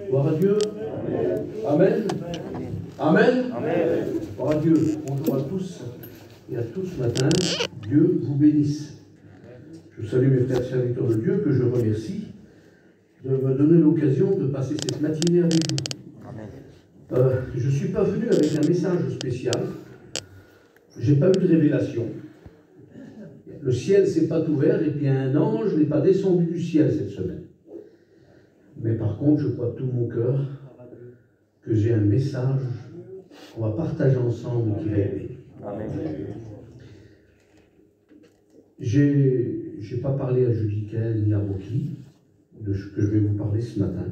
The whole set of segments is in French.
Gloire à Dieu. Amen. Amen. Amen. Gloire à Dieu. Bonjour à tous et à tous ce matin. Dieu vous bénisse. Je salue mes frères serviteurs de Dieu que je remercie de me donner l'occasion de passer cette matinée avec vous. Amen. Je ne suis pas venu avec un message spécial. Je n'ai pas eu de révélation. Le ciel ne s'est pas ouvert et puis un ange n'est pas descendu du ciel cette semaine. Mais par contre, je crois de tout mon cœur que j'ai un message qu'on va partager ensemble qui va aider. Amen. Je n'ai pas parlé à Judicaël ni à Rocky de ce que je vais vous parler ce matin.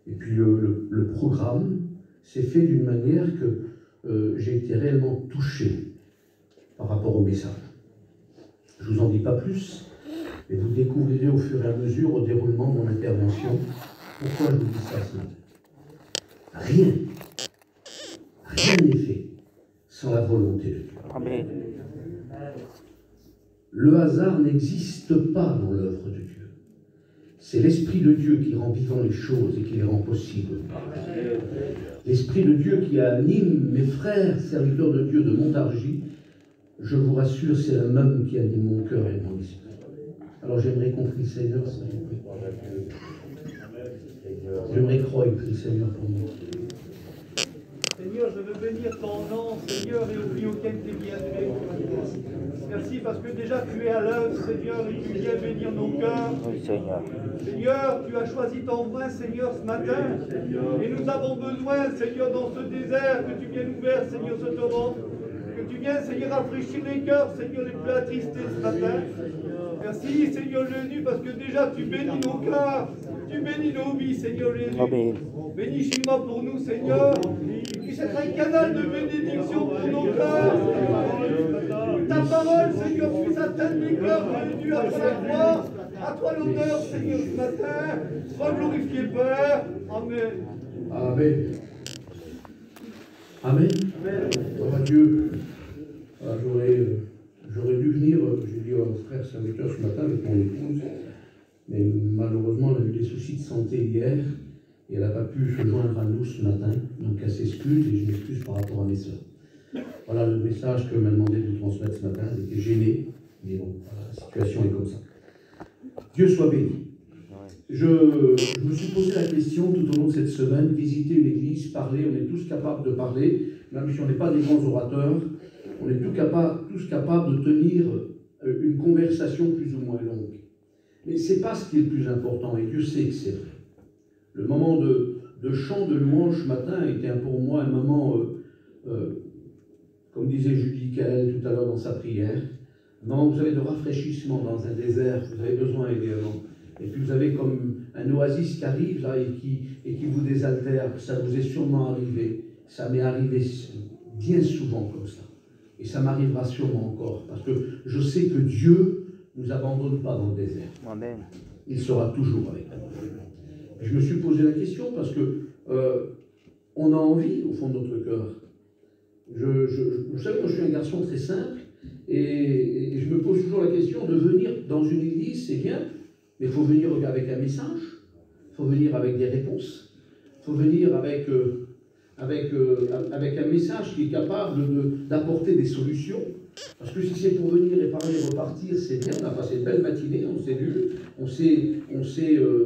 Et puis le programme s'est fait d'une manière que j'ai été réellement touché par rapport au message. Je ne vous en dis pas plus, mais vous découvrirez au fur et à mesure, au déroulement de mon intervention, pourquoi je vous dis ça ce matin. Rien n'est fait sans la volonté de Dieu. Amen. Le hasard n'existe pas dans l'œuvre de Dieu. C'est l'Esprit de Dieu qui rend vivant les choses et qui les rend possibles. L'Esprit de Dieu qui anime mes frères, serviteurs de Dieu de Montargis, je vous rassure, c'est le même qui anime mon cœur et mon esprit. Alors j'aimerais qu'on prie le Seigneur, s'il vous plaît. J'aimerais croire et prie le Seigneur pour moi. Seigneur, je veux bénir ton nom, Seigneur, et oublie auquel tu es bien fait. Merci parce que déjà tu es à l'œuvre, Seigneur, et tu viens bénir nos cœurs. Oui, Seigneur. Seigneur, tu as choisi ton vin, Seigneur, ce matin. Et nous avons besoin, Seigneur, dans ce désert, que tu viennes ouvrir, Seigneur, ce torrent. Que tu viennes, Seigneur, rafraîchir les cœurs, Seigneur, les plus attristés ce matin. Merci, Seigneur Jésus, parce que déjà tu bénis nos cœurs. Tu bénis nos vies, Seigneur Jésus. Amen. Bénis Shima pour nous, Seigneur. Qu'il puisse être un canal de bénédiction pour nos cœurs. Que ta parole, Seigneur, puisse atteindre les cœurs venus après la croix. À toi l'honneur, Seigneur, ce matin. Sois glorifié, Père. Amen. Amen. Amen. Gloire à Dieu. J'aurais dû venir, j'ai dit au frère serviteur ce matin avec mon épouse, mais malheureusement elle a eu des soucis de santé hier et elle n'a pas pu se joindre à nous ce matin, donc elle s'excuse et je m'excuse par rapport à mes soeurs. Voilà le message que m'a demandé de transmettre ce matin, elle était gênée, mais bon, voilà, la situation est comme ça. Dieu soit béni. Je me suis posé la question tout au long de cette semaine, visiter une église, parler, on est tous capables de parler, même si on n'est pas des grands orateurs, on est tous capables de tenir une conversation plus ou moins longue. Mais ce n'est pas ce qui est le plus important, et Dieu sait que c'est vrai. Le moment de chant de louange ce matin était pour moi un moment, comme disait Judicaël tout à l'heure dans sa prière, un moment, vous avez de rafraîchissement dans un désert, vous avez besoin également. Et puis vous avez comme un oasis qui arrive là et qui vous désaltère. Ça vous est sûrement arrivé. Ça m'est arrivé bien souvent comme ça. Et ça m'arrivera sûrement encore. Parce que je sais que Dieu ne nous abandonne pas dans le désert. Amen. Il sera toujours avec nous. Je me suis posé la question parce que on a envie au fond de notre cœur. Vous savez, moi je suis un garçon très simple et je me pose toujours la question de venir dans une église, c'est bien. Mais il faut venir avec un message, il faut venir avec des réponses, il faut venir avec un message qui est capable d'apporter des solutions. Parce que si c'est pour venir et parler et repartir, c'est bien, on a passé une belle matinée, on s'est lu,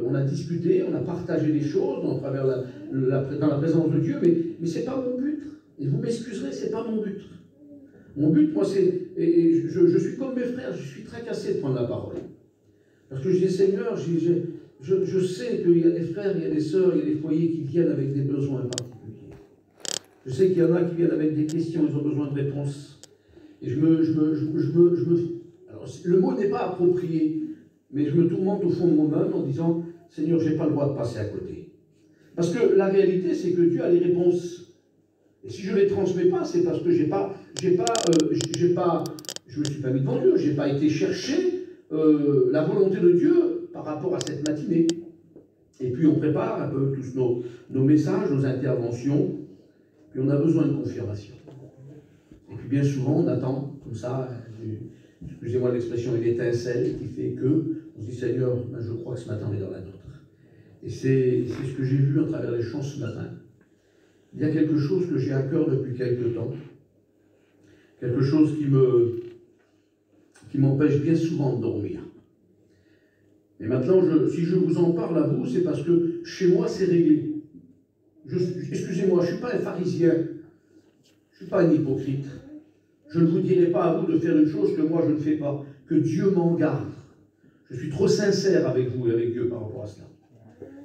on a discuté, on a partagé des choses dans la présence de Dieu, mais ce n'est pas mon but. Et vous m'excuserez, ce n'est pas mon but. Mon but, moi, c'est, et je suis comme mes frères, je suis tracassé de prendre la parole. Parce que je dis, Seigneur, je sais qu'il y a des frères, il y a des sœurs, il y a des foyers qui viennent avec des besoins particuliers. Je sais qu'il y en a qui viennent avec des questions, ils ont besoin de réponses. Et alors, le mot n'est pas approprié, mais je me tourmente au fond de moi-même en disant, Seigneur, je n'ai pas le droit de passer à côté. Parce que la réalité, c'est que Dieu a les réponses. Et si je ne les transmets pas, c'est parce que je me suis pas mis devant Dieu, je n'ai pas été chercher la volonté de Dieu par rapport à cette matinée. Et puis on prépare un peu tous nos messages, nos interventions, puis on a besoin de confirmation. Et puis bien souvent on attend comme ça excusez-moi l'expression, une étincelle qui fait que on se dit Seigneur, ben, je crois que ce matin on est dans la nôtre. Et c'est ce que j'ai vu à travers les chants ce matin. Il y a quelque chose que j'ai à cœur depuis quelque temps, quelque chose qui m'empêche bien souvent de dormir. Et maintenant, si je vous en parle à vous, c'est parce que chez moi, c'est réglé. Excusez-moi, je ne suis pas un pharisien, je ne suis pas un hypocrite. Je ne vous dirai pas à vous de faire une chose que moi je ne fais pas, que Dieu m'en garde. Je suis trop sincère avec vous et avec Dieu par rapport à cela.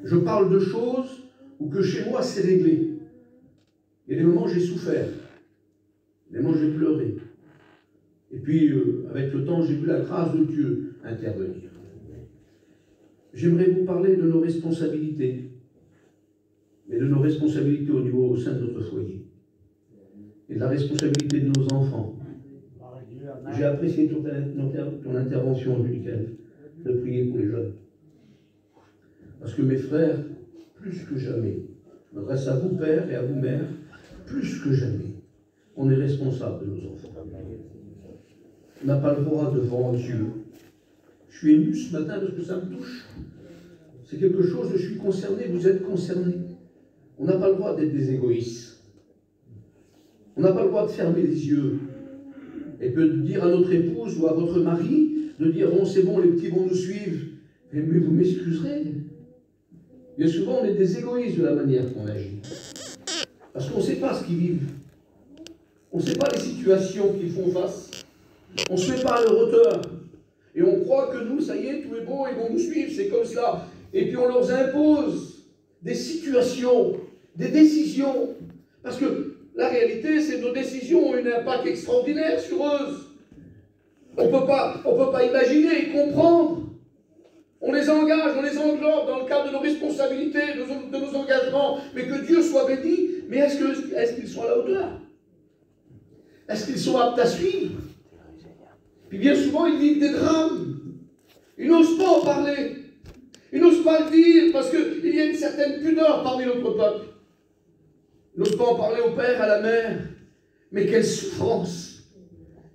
Je parle de choses où que chez moi, c'est réglé. Il y a des moments où j'ai souffert, des moments où j'ai pleuré. Et puis, avec le temps, j'ai vu la grâce de Dieu intervenir. J'aimerais vous parler de nos responsabilités, mais de nos responsabilités au sein de notre foyer, et de la responsabilité de nos enfants. J'ai apprécié ton intervention, Julie-Claire, de prier pour les jeunes. Parce que mes frères, plus que jamais, je m'adresse à vous, pères, et à vous, mères, plus que jamais, on est responsable de nos enfants. On n'a pas le droit devant Dieu. Je suis ému ce matin parce que ça me touche. C'est quelque chose, je suis concerné, vous êtes concernés. On n'a pas le droit d'être des égoïstes. On n'a pas le droit de fermer les yeux et de dire à notre épouse ou à votre mari, de dire, bon, c'est bon, les petits vont nous suivre. Mais vous m'excuserez. Bien souvent, on est des égoïstes de la manière qu'on agit. Parce qu'on ne sait pas ce qu'ils vivent. On ne sait pas les situations qu'ils font face. On ne se met pas à leur hauteur. Et on croit que nous, ça y est, tout est beau, ils vont nous suivre, c'est comme cela. Et puis on leur impose des situations, des décisions. Parce que la réalité, c'est que nos décisions ont un impact extraordinaire sur eux. On ne peut pas imaginer et comprendre. On les engage, on les englobe dans le cadre de nos responsabilités, de nos engagements. Mais que Dieu soit béni. Mais est-ce qu'ils sont à la hauteur? Est-ce qu'ils sont aptes à suivre? Puis bien souvent, ils vivent des drames. Ils n'osent pas en parler. Ils n'osent pas le dire parce qu'il y a une certaine pudeur parmi notre peuple. Ils n'osent pas en parler au père, à la mère. Mais quelle souffrance,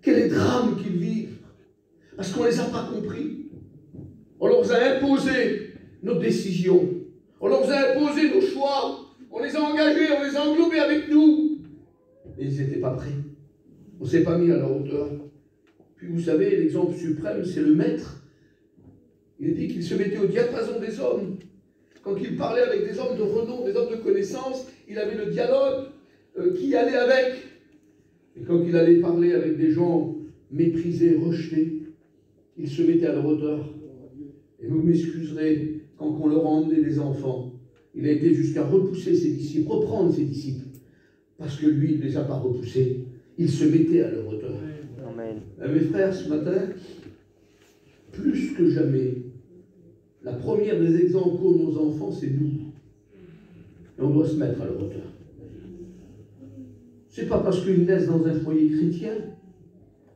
quel drame qu'ils vivent. Parce qu'on ne les a pas compris. On leur a imposé nos décisions. On leur a imposé nos choix. On les a engagés, on les a englobés avec nous. Et ils n'étaient pas prêts. On ne s'est pas mis à leur hauteur. Puis vous savez, l'exemple suprême, c'est le maître. Il dit qu'il se mettait au diapason des hommes. Quand il parlait avec des hommes de renom, des hommes de connaissance, il avait le dialogue qui allait avec. Et quand il allait parler avec des gens méprisés, rejetés, il se mettait à leur hauteur. Et vous m'excuserez, quand on leur a emmené des enfants, il a été jusqu'à repousser ses disciples, reprendre ses disciples. Parce que lui, il ne les a pas repoussés. Il se mettait à leur hauteur. Amen. Mes frères, ce matin, plus que jamais, la première des exemples qu'ont nos enfants, c'est nous. Et on doit se mettre à leur hauteur. Ce n'est pas parce qu'ils naissent dans un foyer chrétien,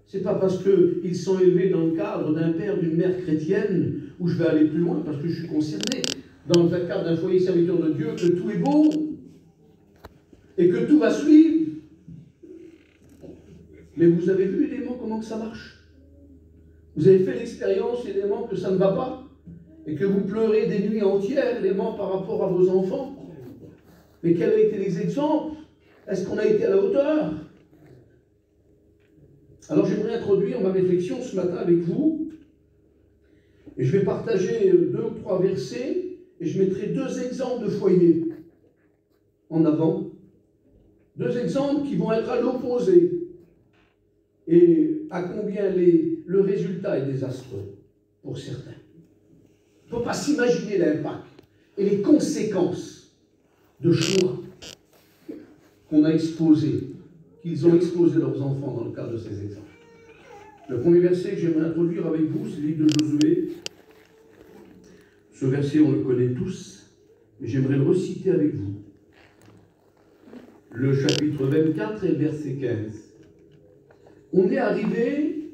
ce n'est pas parce qu'ils sont élevés dans le cadre d'un père, d'une mère chrétienne, où je vais aller plus loin, parce que je suis concerné, dans le cadre d'un foyer serviteur de Dieu, que tout est beau, et que tout va suivre. Mais vous avez vu, évidemment, comment que ça marche. Vous avez fait l'expérience, évidemment, que ça ne va pas, et que vous pleurez des nuits entières, évidemment, par rapport à vos enfants. Mais quels ont été les exemples? Est-ce qu'on a été à la hauteur? Alors j'aimerais introduire ma réflexion ce matin avec vous, et je vais partager 2 ou 3 versets, et je mettrai 2 exemples de foyers en avant. 2 exemples qui vont être à l'opposé. Et à combien le résultat est désastreux pour certains. Il ne faut pas s'imaginer l'impact et les conséquences de choix qu'on a exposés, qu'ils ont exposé leurs enfants dans le cadre de ces exemples. Le premier verset que j'aimerais introduire avec vous, c'est le livre de Josué. Ce verset, on le connaît tous, mais j'aimerais le reciter avec vous. Le chapitre 24 et verset 15. On est arrivé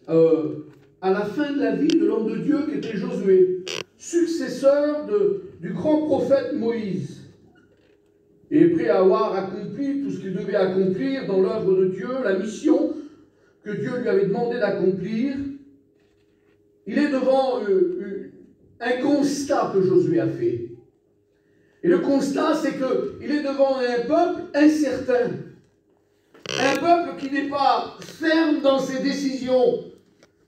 à la fin de la vie de l'homme de Dieu qui était Josué, successeur du grand prophète Moïse. Et après avoir accompli tout ce qu'il devait accomplir dans l'œuvre de Dieu, la mission, que Dieu lui avait demandé d'accomplir, il est devant un constat que Josué a fait. Et le constat, c'est qu'il est devant un peuple incertain. Un peuple qui n'est pas ferme dans ses décisions.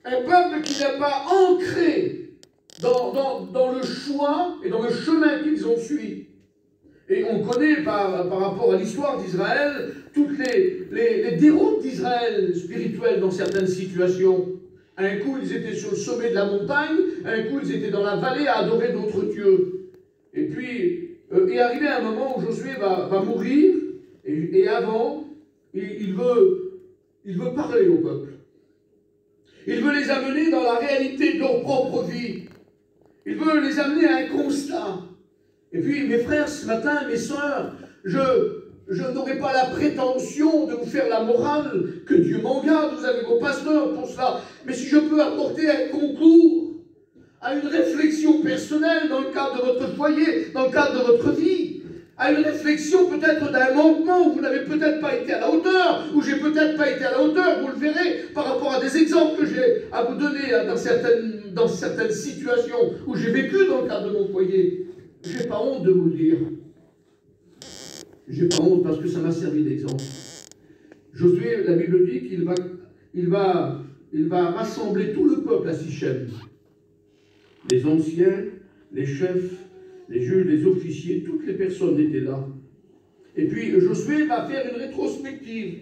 Un peuple qui n'est pas ancré dans le choix et dans le chemin qu'ils ont suivi. Et on connaît par rapport à l'histoire d'Israël toutes les déroutes d'Israël spirituelles dans certaines situations. Un coup, ils étaient sur le sommet de la montagne, un coup, ils étaient dans la vallée à adorer d'autres dieux. Et puis, est arrivé un moment où Josué va mourir, et avant, il veut parler au peuple. Il veut les amener dans la réalité de leur propre vie. Il veut les amener à un constat. Et puis, mes frères, ce matin, mes sœurs, je n'aurai pas la prétention de vous faire la morale, que Dieu m'en garde, vous avez vos pasteurs pour cela. Mais si je peux apporter un concours à une réflexion personnelle dans le cadre de votre foyer, dans le cadre de votre vie, à une réflexion peut-être d'un manquement où vous n'avez peut-être pas été à la hauteur, où j'ai peut-être pas été à la hauteur, vous le verrez par rapport à des exemples que j'ai à vous donner dans certaines situations où j'ai vécu dans le cadre de mon foyer. J'ai pas honte de vous le dire. J'ai pas honte parce que ça m'a servi d'exemple. Josué, la Bible dit qu'il va rassembler tout le peuple à Sichem. Les anciens, les chefs, les juges, les officiers, toutes les personnes étaient là. Et puis Josué va faire une rétrospective.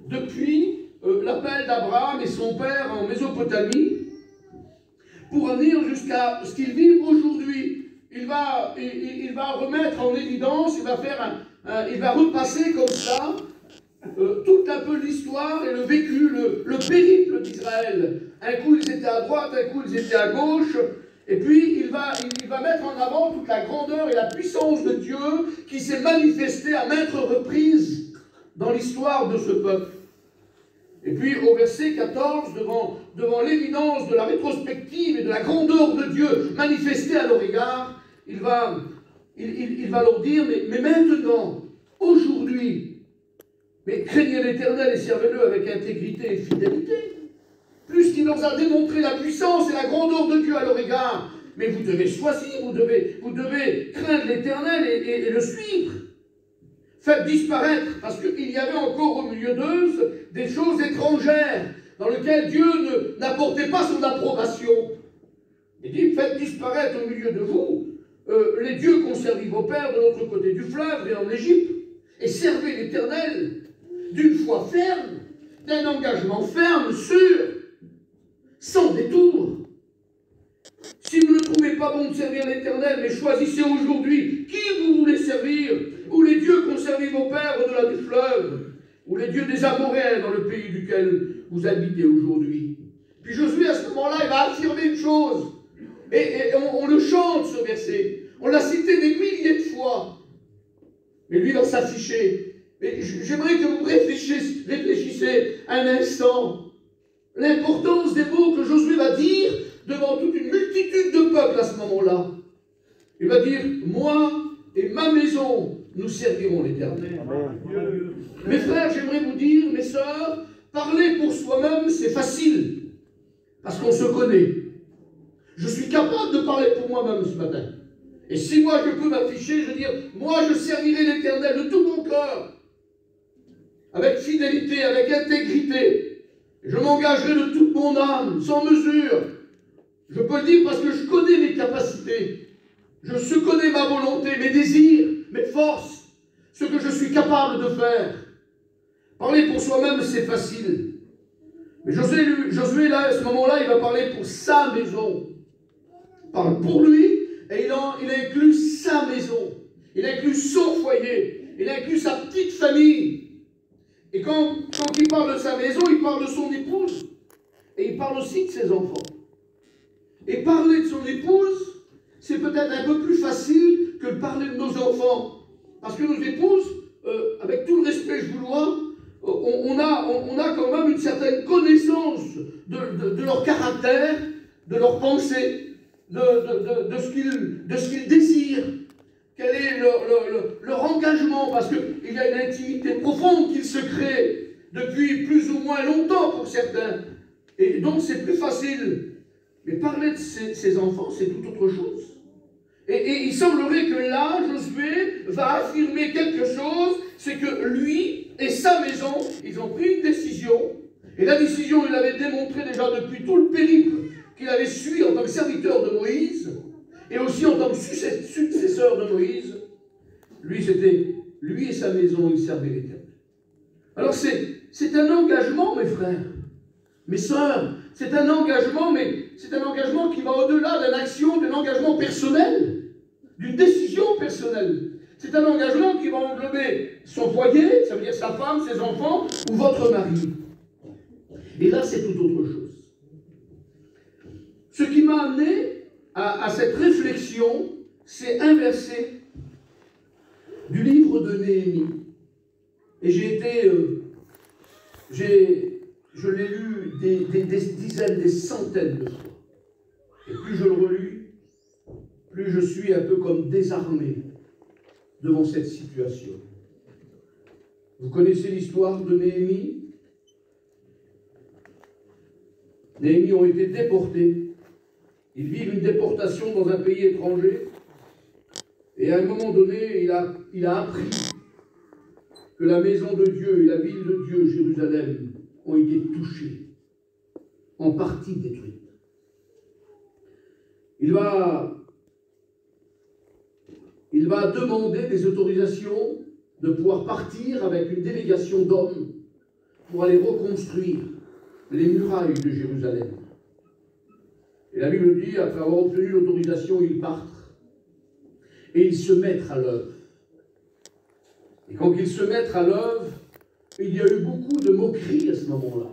Depuis l'appel d'Abraham et son père en Mésopotamie, pour en venir jusqu'à ce qu'ils vivent aujourd'hui. Il va remettre en évidence, il va repasser comme ça toute un peu l'histoire et le vécu, le périple d'Israël. Un coup ils étaient à droite, un coup ils étaient à gauche, et puis il va mettre en avant toute la grandeur et la puissance de Dieu qui s'est manifestée à maintes reprises dans l'histoire de ce peuple. Et puis au verset 14, devant l'évidence de la rétrospective et de la grandeur de Dieu manifestée à leur égard, il va leur dire, mais maintenant, aujourd'hui, mais craignez l'Éternel et servez-le avec intégrité et fidélité. Puisqu'il leur a démontré la puissance et la grandeur de Dieu à leur égard, mais vous devez choisir, vous devez craindre l'Éternel et le suivre. Faites disparaître, parce qu'il y avait encore au milieu d'eux des choses étrangères dans lesquelles Dieu n'apportait pas son approbation. Il dit, faites disparaître au milieu de vous les dieux qu'ont servi vos pères de l'autre côté du fleuve et en Égypte, et servez l'Éternel d'une foi ferme, d'un engagement ferme, sûr, sans détour. Si vous ne trouvez pas bon de servir l'Éternel, mais choisissez aujourd'hui qui vous voulez servir, ou les dieux qu'ont servi vos pères au-delà du fleuve, ou les dieux des Amoréens dans le pays duquel vous habitez aujourd'hui. Puis Josué, à ce moment-là, il va affirmer une chose, et on le chante ce verset, on l'a cité des milliers de fois, mais lui va s'afficher. Mais j'aimerais que vous réfléchissez un instant, l'importance des mots que Josué va dire devant toute une multitude de peuples à ce moment-là. Il va dire, moi et ma maison, nous servirons l'Éternel. Mes frères, j'aimerais vous dire, mes sœurs, parler pour soi-même, c'est facile, parce qu'on se connaît. Je suis capable de parler pour moi-même ce matin. Et si moi je peux m'afficher, je veux dire, moi je servirai l'Éternel de tout mon cœur, avec fidélité, avec intégrité. Je m'engagerai de toute mon âme, sans mesure. Je peux le dire parce que je connais mes capacités. Je connais ma volonté, mes désirs, mes forces, ce que je suis capable de faire. Parler pour soi-même, c'est facile. Mais Josué là, à ce moment-là, il va parler pour sa maison. Il parle pour lui, et il inclut sa maison. Il inclut son foyer. Il inclut sa petite famille. Et quand il parle de sa maison, il parle de son épouse. Et il parle aussi de ses enfants. Et parler de son épouse, c'est peut-être un peu plus facile que de parler de nos enfants. Parce que nos épouses, avec tout le respect je vous dois, on a quand même une certaine connaissance de leur caractère, de leur pensée, de ce qu'ils désirent. Quel est leur engagement, parce qu'il y a une intimité profonde qu'ils se créent depuis plus ou moins longtemps pour certains. Et donc c'est plus facile. Mais parler de ses enfants, c'est tout autre chose. Et il semblerait que là, Josué va affirmer quelque chose, c'est que lui et sa maison, ils ont pris une décision. Et la décision, il l'avait démontré déjà depuis tout le périple qu'il avait suivi en tant que serviteur de Moïse, et aussi en tant que successeur de Moïse. Lui et sa maison, ils servaient l'Éternel. Alors c'est un engagement, mes frères, mes sœurs, c'est un engagement, mais c'est un engagement qui va au-delà d'une action, d'un engagement personnel, d'une décision personnelle. C'est un engagement qui va englober son foyer, ça veut dire sa femme, ses enfants, ou votre mari. Et là, c'est tout autre chose. Ce qui m'a amené à cette réflexion, c'est un verset du livre de Néhémie. Et je l'ai lu des dizaines, des centaines de fois. Et plus je le relis, plus je suis un peu comme désarmé devant cette situation. Vous connaissez l'histoire de Néhémie? Néhémie ont été déportés. Ils vivent une déportation dans un pays étranger. Et à un moment donné, il a appris que la maison de Dieu et la ville de Dieu, Jérusalem, ont été touchées, en partie détruites. Il va demander des autorisations de pouvoir partir avec une délégation d'hommes pour aller reconstruire les murailles de Jérusalem. Et la Bible dit, après avoir obtenu l'autorisation, ils partent et ils se mettent à l'œuvre. Et quand ils se mettent à l'œuvre, il y a eu beaucoup de moqueries à ce moment-là.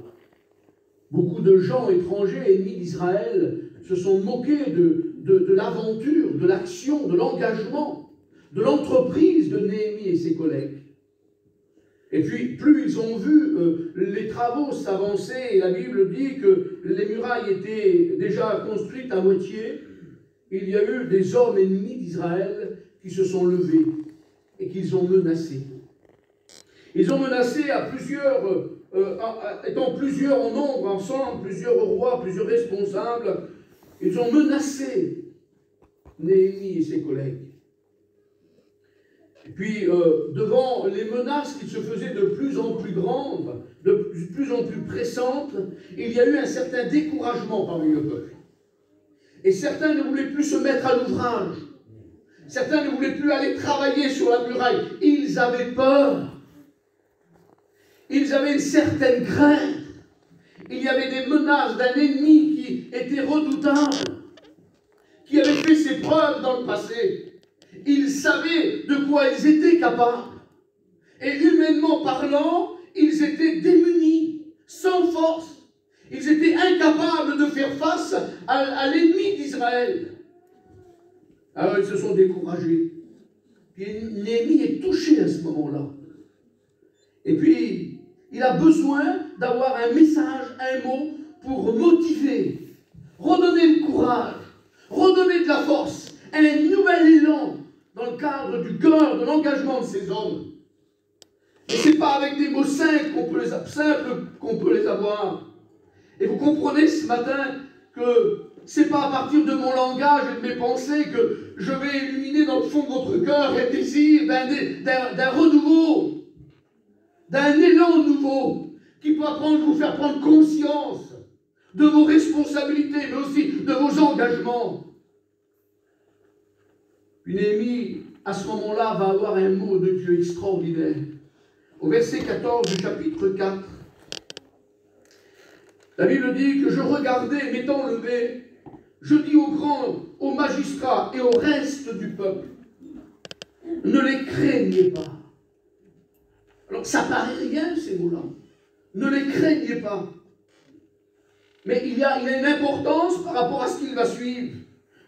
Beaucoup de gens étrangers, ennemis d'Israël, se sont moqués de l'aventure, de l'action, de l'engagement, de l'entreprise de Néhémie et ses collègues. Et puis, plus ils ont vu les travaux s'avancer, et la Bible dit que les murailles étaient déjà construites à moitié, il y a eu des hommes ennemis d'Israël qui se sont levés et qu'ils ont menacés. Ils ont menacé à plusieurs, étant plusieurs en nombre, ensemble, plusieurs rois, plusieurs responsables, ils ont menacé Néhémie et ses collègues. Et puis, devant les menaces qui se faisaient de plus en plus grandes, de plus en plus pressantes, il y a eu un certain découragement parmi le peuple. Et certains ne voulaient plus se mettre à l'ouvrage. Certains ne voulaient plus aller travailler sur la muraille. Ils avaient peur. Ils avaient une certaine crainte. Il y avait des menaces d'un ennemi qui était redoutable, qui avait fait ses preuves dans le passé. Ils savaient de quoi ils étaient capables. Et humainement parlant, ils étaient démunis, sans force. Ils étaient incapables de faire face à l'ennemi d'Israël. Alors ils se sont découragés. Puis Néhémie est touché à ce moment-là. Et puis, il a besoin d'avoir un message, un mot pour motiver, redonner le courage, redonner de la force, un nouvel élan dans le cadre du cœur, de l'engagement de ces hommes. Et ce n'est pas avec des mots simples qu'on peut les avoir. Et vous comprenez ce matin que ce n'est pas à partir de mon langage et de mes pensées que je vais illuminer dans le fond de votre cœur un désir d'un renouveau, d'un élan nouveau qui peut vous faire prendre conscience de vos responsabilités, mais aussi de vos engagements. Puis Néhémie, à ce moment-là, va avoir un mot de Dieu extraordinaire. Au verset 14 du chapitre 4, la Bible dit que je regardais, m'étant levé, je dis aux grands, aux magistrats et au reste du peuple, ne les craignez pas. Alors ça paraît rien ces mots-là. Ne les craignez pas. Mais il y a une importance par rapport à ce qu'il va suivre.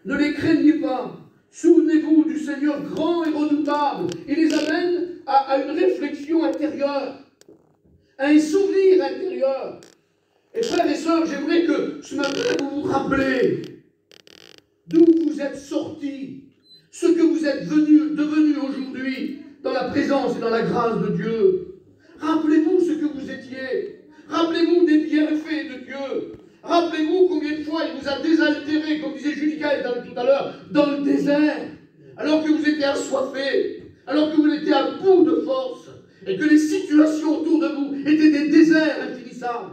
Ne les craignez pas. Souvenez-vous du Seigneur grand et redoutable. Il les amène à une réflexion intérieure, à un souvenir intérieur. Et frères et sœurs, j'aimerais que ce matin vous vous rappelez d'où vous êtes sortis, ce que vous êtes devenus aujourd'hui dans la présence et dans la grâce de Dieu. Rappelez-vous ce que vous étiez. Rappelez-vous des bienfaits de Dieu. Rappelez-vous combien de fois il vous a désaltéré, comme disait Judicaël tout à l'heure, dans le désert, alors que vous étiez assoiffés, alors que vous étiez à bout de force, et que les situations autour de vous étaient des déserts infinissables.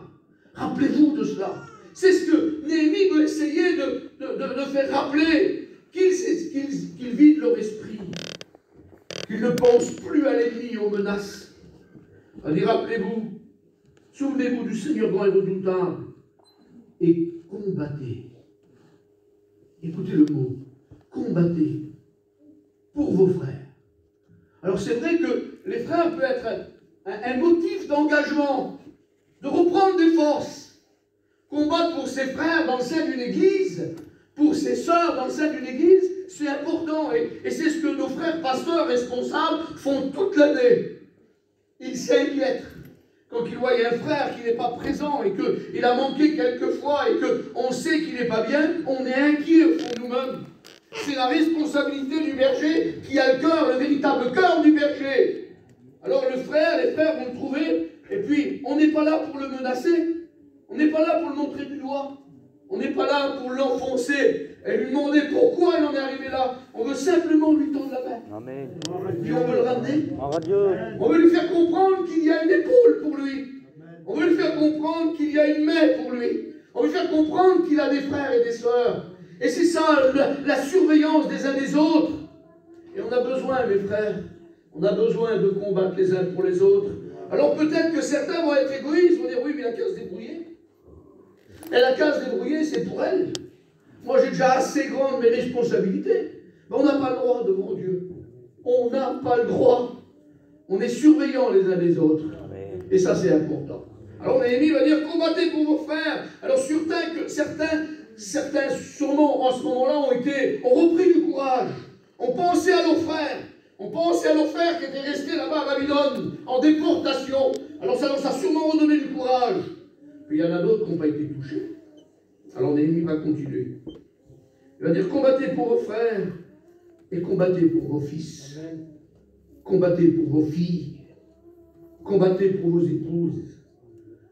Rappelez-vous de cela. C'est ce que Néhémie veut essayer de faire rappeler, qu'ils vident leur esprit, qu'ils ne pensent plus à l'ennemi et aux menaces. Allez, rappelez-vous, souvenez-vous du Seigneur grand et redoutable, et combattez. Écoutez le mot, combattez pour vos frères. Alors c'est vrai que les frères peuvent être un motif d'engagement, de reprendre des forces, combattre pour ses frères dans le sein d'une église, pour ses sœurs dans le sein d'une église, c'est important, et c'est ce que nos frères pasteurs responsables font toute l'année. Ils s'inquiètent. Quand il voit un frère qui n'est pas présent et qu'il a manqué quelquefois et qu'on sait qu'il n'est pas bien, on est inquiet au fond de nous-mêmes. C'est la responsabilité du berger qui a le cœur, le véritable cœur du berger. Alors les frères vont le trouver, et puis on n'est pas là pour le menacer, on n'est pas là pour le montrer du doigt, on n'est pas là pour l'enfoncer et lui demander pourquoi il en est arrivé là. On veut simplement lui tendre la main. Amen. Puis on veut le ramener. On veut lui faire comprendre qu'il y a une épaule pour lui. On veut lui faire comprendre qu'il y a une main pour lui. On veut lui faire comprendre qu'il a des frères et des sœurs. Et c'est ça, la surveillance des uns des autres. Et on a besoin, mes frères, on a besoin de combattre les uns pour les autres. Alors peut-être que certains vont être égoïstes, vont dire oui, mais elle a qu'à se débrouiller. Elle a qu'à se débrouiller, c'est pour elle. Moi, j'ai déjà assez grande mes responsabilités. Mais on n'a pas le droit devant Dieu. On n'a pas le droit. On est surveillants les uns des autres. Et ça, c'est important. Alors, Néhémie va dire, combattez pour vos frères. Alors, certains sûrement, en ce moment-là, ont repris du courage. On pensait à leurs frères. On pensait à leurs frères qui étaient restés là-bas à Babylone, en déportation. Alors, ça leur a sûrement redonné du courage. Puis, il y en a d'autres qui n'ont pas été touchés. Alors, Néhémie va continuer. Il va dire, combattez pour vos frères et combattez pour vos fils. Combattez pour vos filles. Combattez pour vos épouses.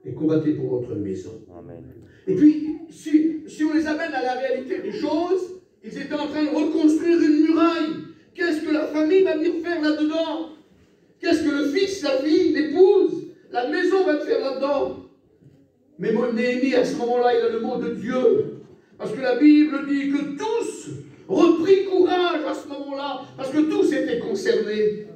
Et combattez pour votre maison. Amen. Et puis, si on les amène à la réalité des choses, ils étaient en train de reconstruire une muraille. Qu'est-ce que la famille va venir faire là-dedans? Qu'est-ce que le fils, la fille, l'épouse, la maison va faire là-dedans? Mais Néhémie, à ce moment-là, il a le mot de Dieu. Parce que la Bible dit que tous reprit courage à ce moment-là, parce que tous étaient concernés.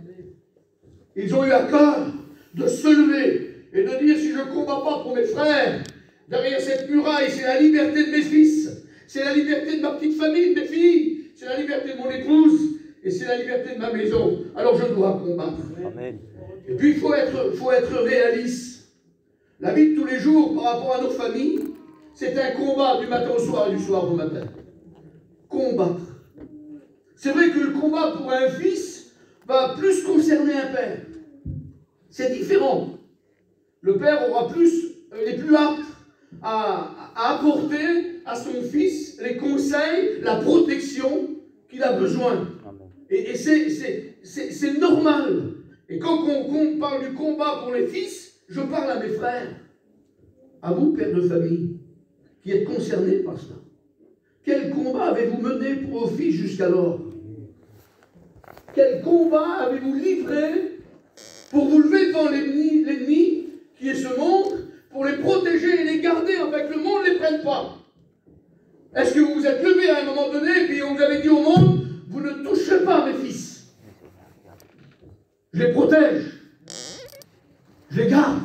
Ils ont eu à cœur de se lever et de dire, si je ne combats pas pour mes frères, derrière cette muraille, c'est la liberté de mes fils, c'est la liberté de ma petite famille, de mes filles, c'est la liberté de mon épouse, et c'est la liberté de ma maison. Alors je dois combattre. Amen. Et puis il faut être réaliste. La vie de tous les jours par rapport à nos familles, c'est un combat du matin au soir et du soir au matin. Combattre. C'est vrai que le combat pour un fils va plus concerner un père. C'est différent. Le père est plus apte à apporter à son fils les conseils, la protection qu'il a besoin. Et c'est normal. Et quand on parle du combat pour les fils, je parle à mes frères, à vous, pères de famille, qui êtes concernés par cela. Quel combat avez-vous mené pour vos fils jusqu'alors? Quel combat avez-vous livré pour vous lever devant l'ennemi qui est ce monde, pour les protéger et les garder afin que le monde ne les prenne pas? Est-ce que vous vous êtes levé à un moment donné et puis on vous avait dit au monde, vous ne touchez pas mes fils. Je les protège. Je les garde.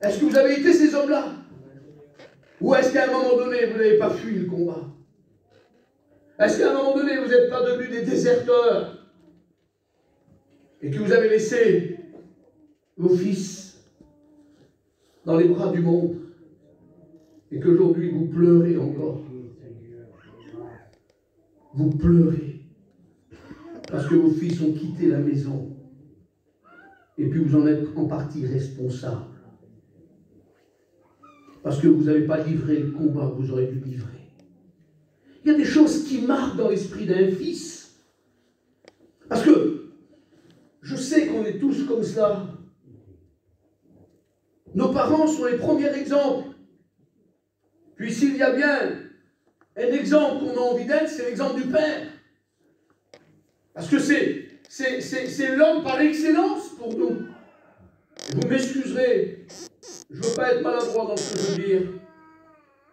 Est-ce que vous avez été ces hommes-là? Ou est-ce qu'à un moment donné, vous n'avez pas fui le combat? Est-ce qu'à un moment donné, vous n'êtes pas devenus des déserteurs? Et que vous avez laissé vos fils dans les bras du monde? Et qu'aujourd'hui, vous pleurez encore? Vous pleurez parce que vos fils ont quitté la maison. Et puis vous en êtes en partie responsable. Parce que vous n'avez pas livré le combat que vous aurez dû livrer. Il y a des choses qui marquent dans l'esprit d'un fils. Parce que je sais qu'on est tous comme cela. Nos parents sont les premiers exemples. Puis s'il y a bien un exemple qu'on a envie d'être, c'est l'exemple du Père. Parce que c'est l'homme par excellence pour nous. Et vous m'excuserez, je ne veux pas être maladroit dans ce que je veux dire.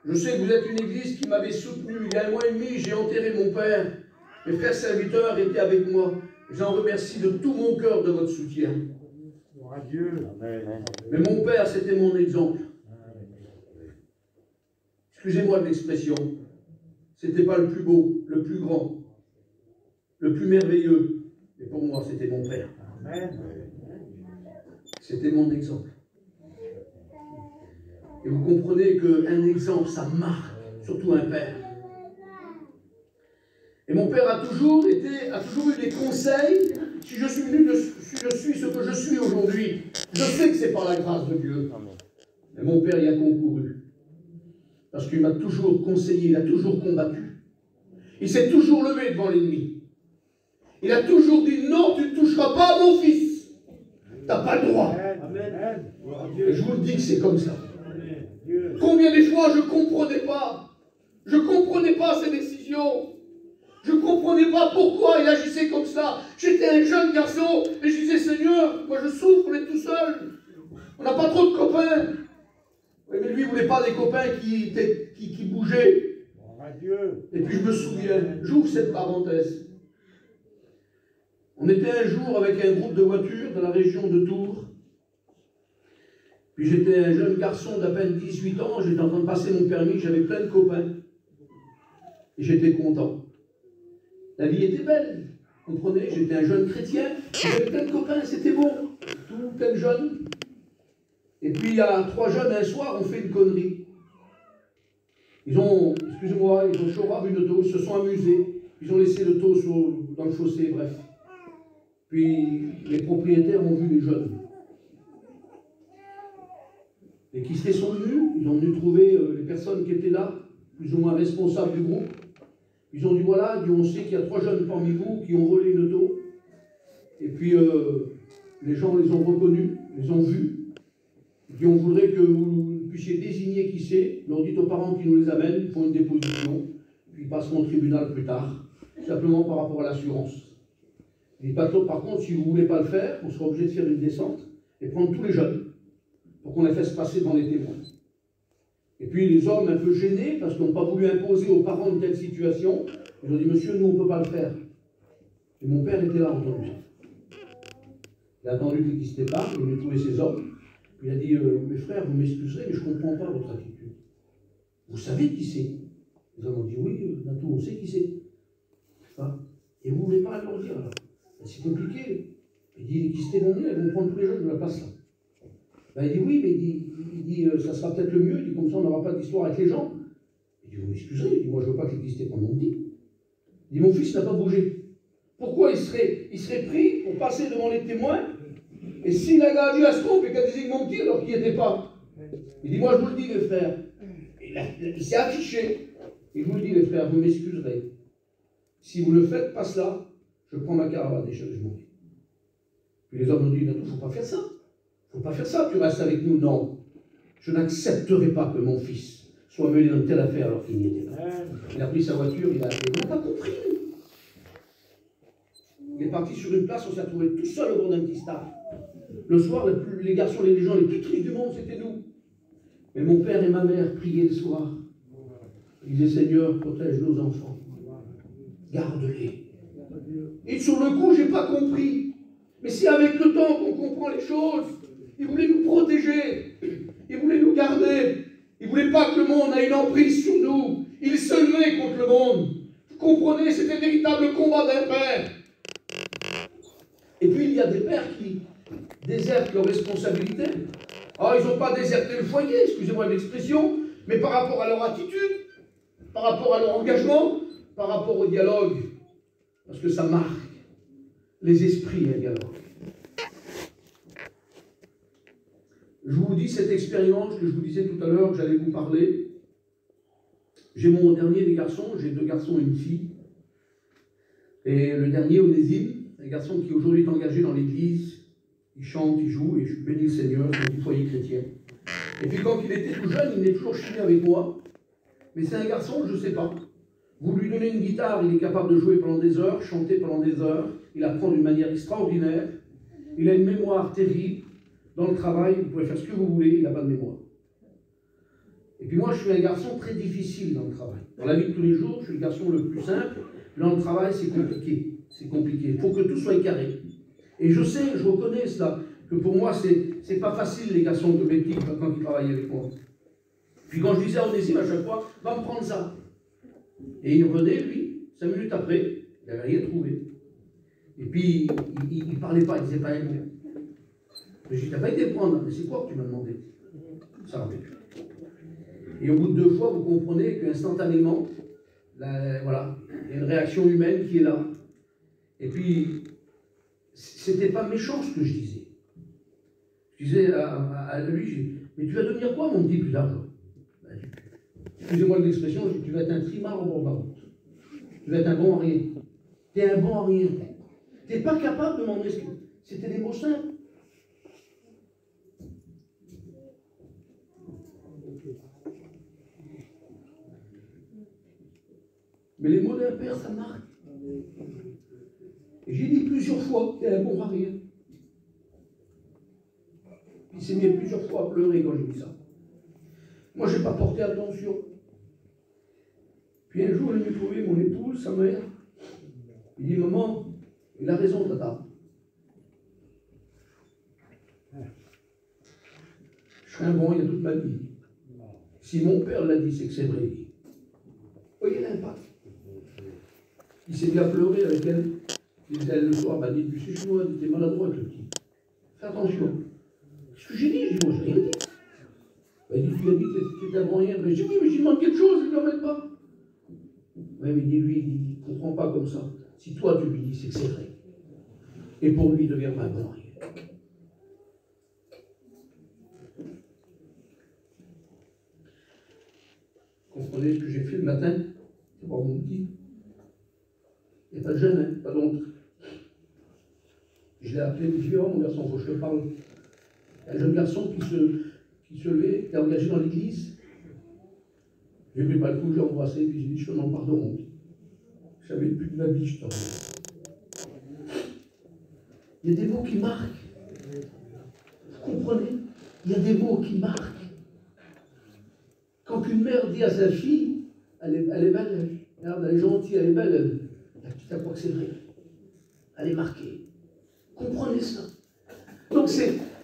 Je sais que vous êtes une église qui m'avait soutenu. Il y a 1 mois et demi, j'ai enterré mon père. Mes frères serviteurs étaient avec moi. J'en remercie de tout mon cœur de votre soutien. Dieu. Mais mon père, c'était mon exemple. Excusez-moi de l'expression. C'était pas le plus beau, le plus grand, le plus merveilleux. Mais pour moi, c'était mon père. C'était mon exemple. Et vous comprenez qu'un exemple, ça marque, surtout un père. Et mon père a toujours eu des conseils. Si je suis ce que je suis aujourd'hui, je sais que c'est par la grâce de Dieu. Mais mon père y a concouru. Parce qu'il m'a toujours conseillé, il a toujours combattu. Il s'est toujours levé devant l'ennemi. Il a toujours dit, non, tu ne toucheras pas à mon fils. Tu n'as pas le droit. Et je vous le dis que c'est comme ça. Combien de fois je ne comprenais pas. Je ne comprenais pas ses décisions. Je ne comprenais pas pourquoi il agissait comme ça. J'étais un jeune garçon et je disais, Seigneur, moi je souffre, on est tout seul. On n'a pas trop de copains. Oui, mais lui, il ne voulait pas des copains qui bougeaient. Et puis je me souviens, j'ouvre cette parenthèse. On était un jour avec un groupe de voitures dans la région de Tours. Puis j'étais un jeune garçon d'à peine 18 ans, j'étais en train de passer mon permis, j'avais plein de copains. Et j'étais content. La vie était belle, vous comprenez, j'étais un jeune chrétien, j'avais plein de copains, c'était bon, tout plein de jeunes. Et puis il y a 3 jeunes un soir, on fait une connerie. Ils ont, excusez-moi, ils ont choravé une auto, ils se sont amusés, ils ont laissé l'auto dans le fossé, bref. Puis les propriétaires ont vu les jeunes. Les quistés sont venus, ils ont venu trouver les personnes qui étaient là, plus ou moins responsables du groupe. Ils ont dit voilà, on sait qu'il y a 3 jeunes parmi vous qui ont volé une auto. Et puis les gens les ont reconnus, les ont vus. Et puis on voudrait que vous puissiez désigner qui c'est. Leur dites aux parents qui nous les amènent, ils font une déposition, puis ils passeront au tribunal plus tard, simplement par rapport à l'assurance. Et par contre, si vous ne voulez pas le faire, on sera obligé de faire une descente et prendre tous les jeunes pour qu'on les fasse passer devant les témoins. Et puis les hommes un peu gênés, parce qu'ils n'ont pas voulu imposer aux parents une telle situation, ils ont dit, monsieur, nous on ne peut pas le faire. Et mon père était là, entendu ça. Il a attendu qu'il n'existait pas, il est venu trouver ses hommes. Il a dit, mes frères, vous m'excuserez, mais je ne comprends pas votre attitude. Vous savez qui c'est? Les hommes ont dit, oui, Natou, on sait qui c'est. Et vous ne voulez pas leur dire alors? C'est compliqué. Il dit, les quistés vont venir, elles vont prendre tous les jeunes de la place là. Ben, il dit oui, mais il dit ça sera peut-être le mieux, il dit comme ça on n'aura pas d'histoire avec les gens. Il dit, vous m'excuserez, il dit, moi je ne veux pas que les quistés prennent mon dit. Il dit, mon fils n'a pas bougé. Pourquoi il serait pris pour passer devant les témoins? Et s'il a gardé à se trompe et qu'a dit mon petit alors qu'il n'y était pas? Il dit, moi je vous le dis les frères. Il s'est affiché. Et je vous le dis les frères, vous m'excuserez. Si vous ne faites pas cela, je prends ma caravane et je m'en vais. Puis les hommes ont dit, il ne faut pas faire ça. Il ne faut pas faire ça, tu restes avec nous. Non, je n'accepterai pas que mon fils soit mené dans telle affaire alors qu'il n'y était pas. Il a pris sa voiture, il n'a pas compris. Il est parti sur une place, on s'est retrouvé tout seul au bord d'un petit stade. Le soir, les garçons, les gens les plus tristes du monde, c'était nous. Mais mon père et ma mère priaient le soir. Ils disaient, Seigneur, protège nos enfants. Garde-les. Et sur le coup, je n'ai pas compris. Mais si avec le temps qu'on comprend les choses, il voulait nous protéger, il voulait nous garder, il ne voulait pas que le monde ait une emprise sur nous. Il se levait contre le monde. Vous comprenez, c'était un véritable combat d'un père. Et puis il y a des pères qui désertent leurs responsabilités. Alors ils n'ont pas déserté le foyer, excusez-moi de l'expression, mais par rapport à leur attitude, par rapport à leur engagement, par rapport au dialogue. Parce que ça marque les esprits, un dialogue. Je vous dis cette expérience que je vous disais tout à l'heure, que j'allais vous parler. J'ai mon dernier des garçons, j'ai 2 garçons et une fille. Et le dernier, Onésime, un garçon qui aujourd'hui est engagé dans l'église, il chante, il joue, et je bénis le Seigneur, c'est un foyer chrétien. Et puis quand il était tout jeune, il est toujours chiné avec moi. Mais c'est un garçon, je ne sais pas. Vous lui donnez une guitare, il est capable de jouer pendant des heures, chanter pendant des heures. Il apprend d'une manière extraordinaire. Il a une mémoire terrible. Dans le travail, vous pouvez faire ce que vous voulez, il n'a pas de mémoire. Et puis moi, je suis un garçon très difficile dans le travail. Dans la vie de tous les jours, je suis le garçon le plus simple. Dans le travail, c'est compliqué. C'est compliqué. Il faut que tout soit carré. Et je sais, je reconnais cela, que pour moi, c'est pas facile, les garçons de l'équipe, quand ils travaillent avec moi. Puis quand je disais à Onésime à chaque fois, va me prendre ça. Et il revenait, lui, 5 minutes après, il n'avait rien trouvé. Et puis, il ne parlait pas, il ne disait pas un mot. Mais je dis, t'as pas été prendre, mais c'est quoi que tu m'as demandé? Ça rappelle. Et au bout de 2 fois, vous comprenez qu'instantanément, voilà, il y a une réaction humaine qui est là. Et puis, c'était pas méchant ce que je disais. Je disais à lui, mais tu vas devenir quoi, mon petit, plus tard? Excusez-moi de l'expression, tu vas être un trimard au bord de la route. Tu vas être un bon à rien. Tu es un bon à rien. Tu n'es pas capable de m'emmener ce que... C'était des mots simples. Mais les mots d'un père, ça marque. Et j'ai dit plusieurs fois, tu es un bon à rien. Il s'est mis plusieurs fois à pleurer quand j'ai dit ça. Moi, je n'ai pas porté attention. Puis un jour, il est venu trouver mon épouse, sa mère. Il dit, maman, il a raison, tata. Je serai un bon rien toute ma vie. Si mon père l'a dit, c'est que c'est vrai. Voyez l'impact. Il s'est mis à pleurer avec elle. Il disait le soir, m'a dit, tu sais, chez moi, t'es maladroit, le petit. Fais attention. Qu'est-ce que j'ai dit? J'ai dit, moi, j'ai rien dit. Il dit, tu as dit que tu n'avais rien. Mais j'ai dit, oui, mais j'y demande quelque chose, il ne le pas. Oui, mais lui, il ne comprend pas comme ça. Si toi, tu lui dis, c'est que c'est vrai. Et pour lui, il deviendra un bon rien. Comprenez ce que j'ai fait le matin? C'est pas mon petit. Il n'y a pas de gêne, hein, pas d'honte. Je l'ai appelé, il me dit, oh mon garçon, il faut que je te parle. Un jeune garçon qui se levait, qui est engagé dans l'église. Je n'ai pris pas le coup, j'ai embrassé, puis j'ai dit, je te demande pardon, mon petit. Je savais plus de ma vie, je t'en prie. Il y a des mots qui marquent. Vous comprenez? Il y a des mots qui marquent. Quand une mère dit à sa fille, elle est belle, regarde, elle est gentille, elle est belle, la petite, elle croit que c'est vrai. Elle est marquée. Comprenez ça. Donc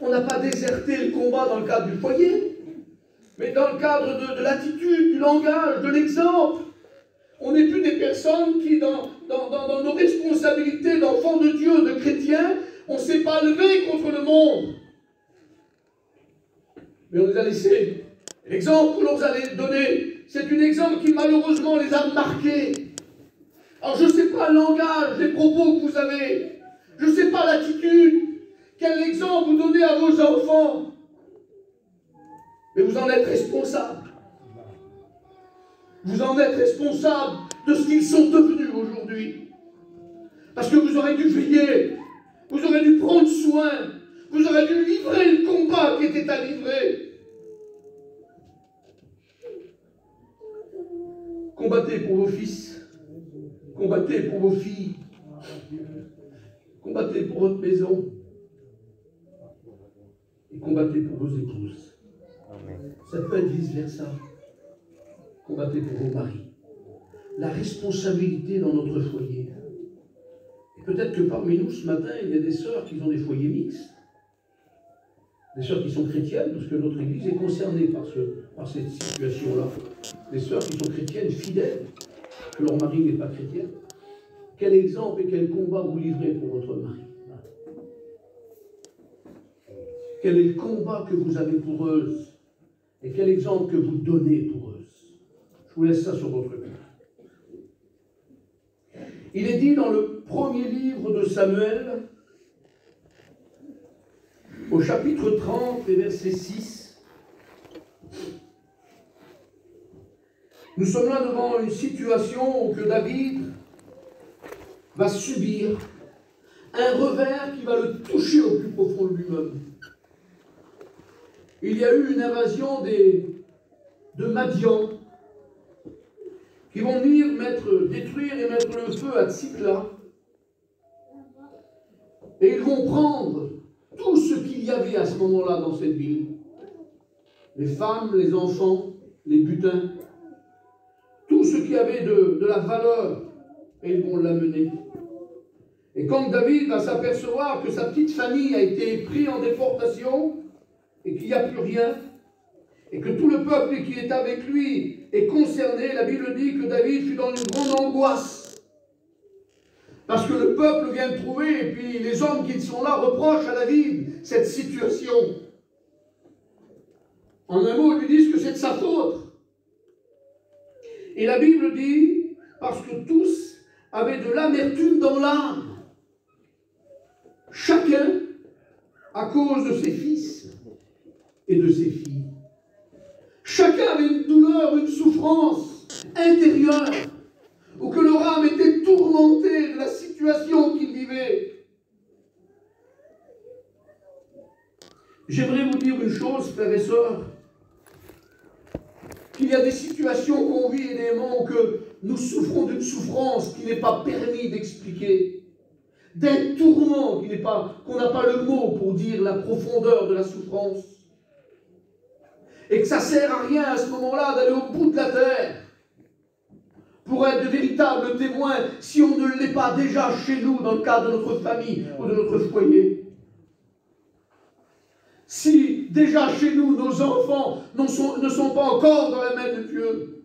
on n'a pas déserté le combat dans le cadre du foyer, mais dans le cadre de l'attitude, du langage, de l'exemple. On n'est plus des personnes qui, dans nos responsabilités d'enfants de Dieu, de chrétiens, on ne s'est pas levé contre le monde. Mais on les a laissés. L'exemple que l'on vous a donné, c'est un exemple qui malheureusement les a marqués. Alors je ne sais pas le langage, les propos que vous avez, je ne sais pas l'attitude, quel exemple vous donnez à vos enfants. Mais vous en êtes responsable. Vous en êtes responsable de ce qu'ils sont devenus aujourd'hui. Parce que vous aurez dû veiller, vous aurez dû prendre soin, vous aurez dû livrer le combat qui était à livrer. Combattez pour vos fils, combattez pour vos filles, combattez pour votre maison et combattez pour vos épouses. Ça peut être vice-versa. Combattez pour vos maris. La responsabilité dans notre foyer. Et peut-être que parmi nous, ce matin, il y a des sœurs qui ont des foyers mixtes. Des sœurs qui sont chrétiennes, parce que notre Église est concernée par cette situation-là. Des sœurs qui sont chrétiennes, fidèles, que leur mari n'est pas chrétien. Quel exemple et quel combat vous livrez pour votre mari? Quel est le combat que vous avez pour eux? Et quel exemple que vous donnez pour eux? Je vous laisse ça sur votre cœur. Il est dit dans le premier livre de Samuel, au chapitre 30 et verset 6, nous sommes là devant une situation où que David va subir un revers qui va le toucher au plus profond de lui-même. il y a eu une invasion de Madian qui vont venir détruire et mettre le feu à Tsikla. Et ils vont prendre tout ce qu'il y avait à ce moment-là dans cette ville. Les femmes, les enfants, les butins, tout ce qui avait de la valeur, et ils vont l'amener. Et quand David va s'apercevoir que sa petite famille a été prise en déportation, et qu'il n'y a plus rien, et que tout le peuple qui est avec lui est concerné, la Bible dit que David fut dans une grande angoisse. Parce que le peuple vient de trouver, et puis les hommes qui sont là reprochent à David cette situation. En un mot, ils lui disent que c'est de sa faute. Et la Bible dit, parce que tous avaient de l'amertume dans l'âme. Chacun à cause de ses fils et de ses filles. Chacun avait une douleur, une souffrance intérieure, ou que leur âme était tourmentée de la situation qu'ils vivaient. J'aimerais vous dire une chose, frères et sœurs, qu'il y a des situations qu'on vit et des moments que nous souffrons d'une souffrance qui n'est pas permis d'expliquer, d'un tourment qu'on n'a pas le mot pour dire la profondeur de la souffrance, et que ça ne sert à rien à ce moment-là d'aller au bout de la terre pour être de véritables témoins si on ne l'est pas déjà chez nous dans le cadre de notre famille ou de notre foyer. Si déjà chez nous, nos enfants ne sont pas encore dans la main de Dieu.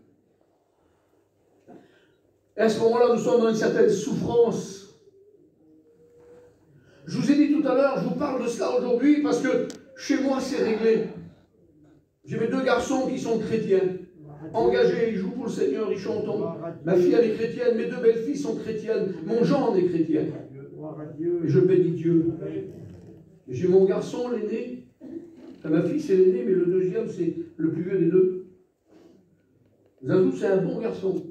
Et à ce moment-là, nous sommes dans une certaine souffrance. Je vous ai dit tout à l'heure, je vous parle de cela aujourd'hui parce que chez moi, c'est réglé. J'ai mes 2 garçons qui sont chrétiens, engagés, ils jouent pour le Seigneur, ils chantent. Ma fille, elle est chrétienne, mes 2 belles-filles sont chrétiennes, mon gendre est chrétien. Et je bénis Dieu. J'ai mon garçon, l'aîné. Ma fille, c'est l'aîné, mais le deuxième, c'est le plus vieux des 2. Zazou, c'est un bon garçon.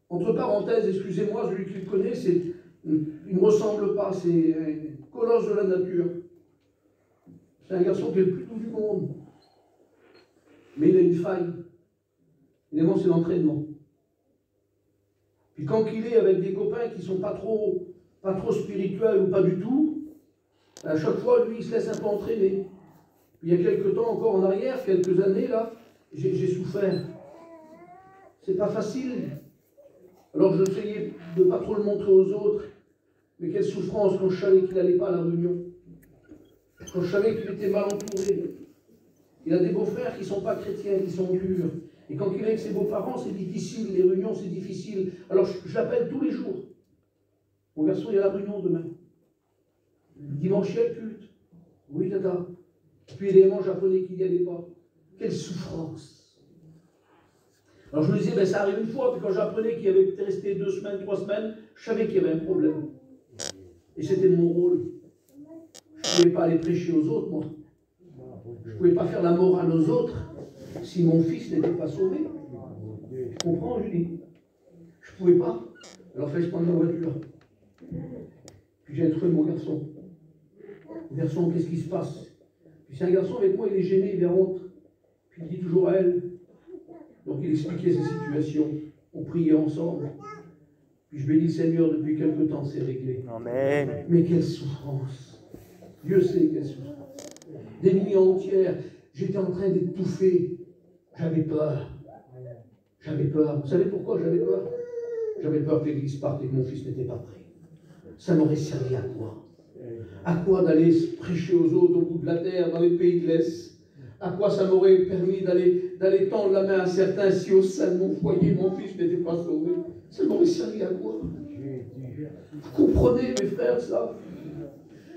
Entre parenthèses, excusez-moi, celui qui le connaît, il ne me ressemble pas, c'est un colosse de la nature. C'est un garçon qui est le plus doux du monde. Mais il a une faille. Évidemment, c'est l'entraînement. Puis quand il est avec des copains qui ne sont pas trop spirituels ou pas du tout, à chaque fois, lui, il se laisse un peu entraîner. Puis, il y a quelques temps, encore en arrière, quelques années, là, j'ai souffert. C'est pas facile. Alors, j'essayais de ne pas trop le montrer aux autres. Mais quelle souffrance quand je savais qu'il n'allait pas à la réunion. Quand je savais qu'il était mal entouré. Il a des beaux-frères qui ne sont pas chrétiens, qui sont durs. Et quand il est avec ses beaux-parents, c'est difficile. Les réunions, c'est difficile. Alors, je l'appelle tous les jours. Mon garçon, il y a la réunion demain. Dimanche, il y a le culte. Oui, tata. Puis l'élément japonais qui n'y allait pas. Quelle souffrance. Alors je me disais, ça arrive une fois, puis quand j'apprenais qu'il y avait peut-être resté 2 semaines, 3 semaines, je savais qu'il y avait un problème. Et c'était mon rôle. Je ne pouvais pas aller prêcher aux autres, moi. Je ne pouvais pas faire la morale aux autres si mon fils n'était pas sauvé. Tu comprends, Julie? Je ne pouvais pas. Alors fallait que je prenne ma voiture. Puis j'ai trouvé mon garçon. Garçon, qu'est-ce qui se passe? Puis c'est un garçon avec moi, il est gêné, il est honte. Puis il dit toujours à elle. Donc il expliquait sa situation. On priait ensemble. Puis je bénis le Seigneur, depuis quelque temps, c'est réglé. Amen. Mais quelle souffrance. Dieu sait quelle souffrance. Des nuits entières, j'étais en train d'étouffer. J'avais peur. J'avais peur. Vous savez pourquoi j'avais peur? J'avais peur que l'église parte et que mon fils n'était pas prêt. Ça m'aurait servi à quoi? À quoi d'aller prêcher aux autres au bout de la terre, dans les pays de l'Est? À quoi ça m'aurait permis d'aller tendre la main à certains si au sein de mon foyer, mon fils n'était pas sauvé? Ça m'aurait servi à quoi? Vous comprenez, mes frères, ça?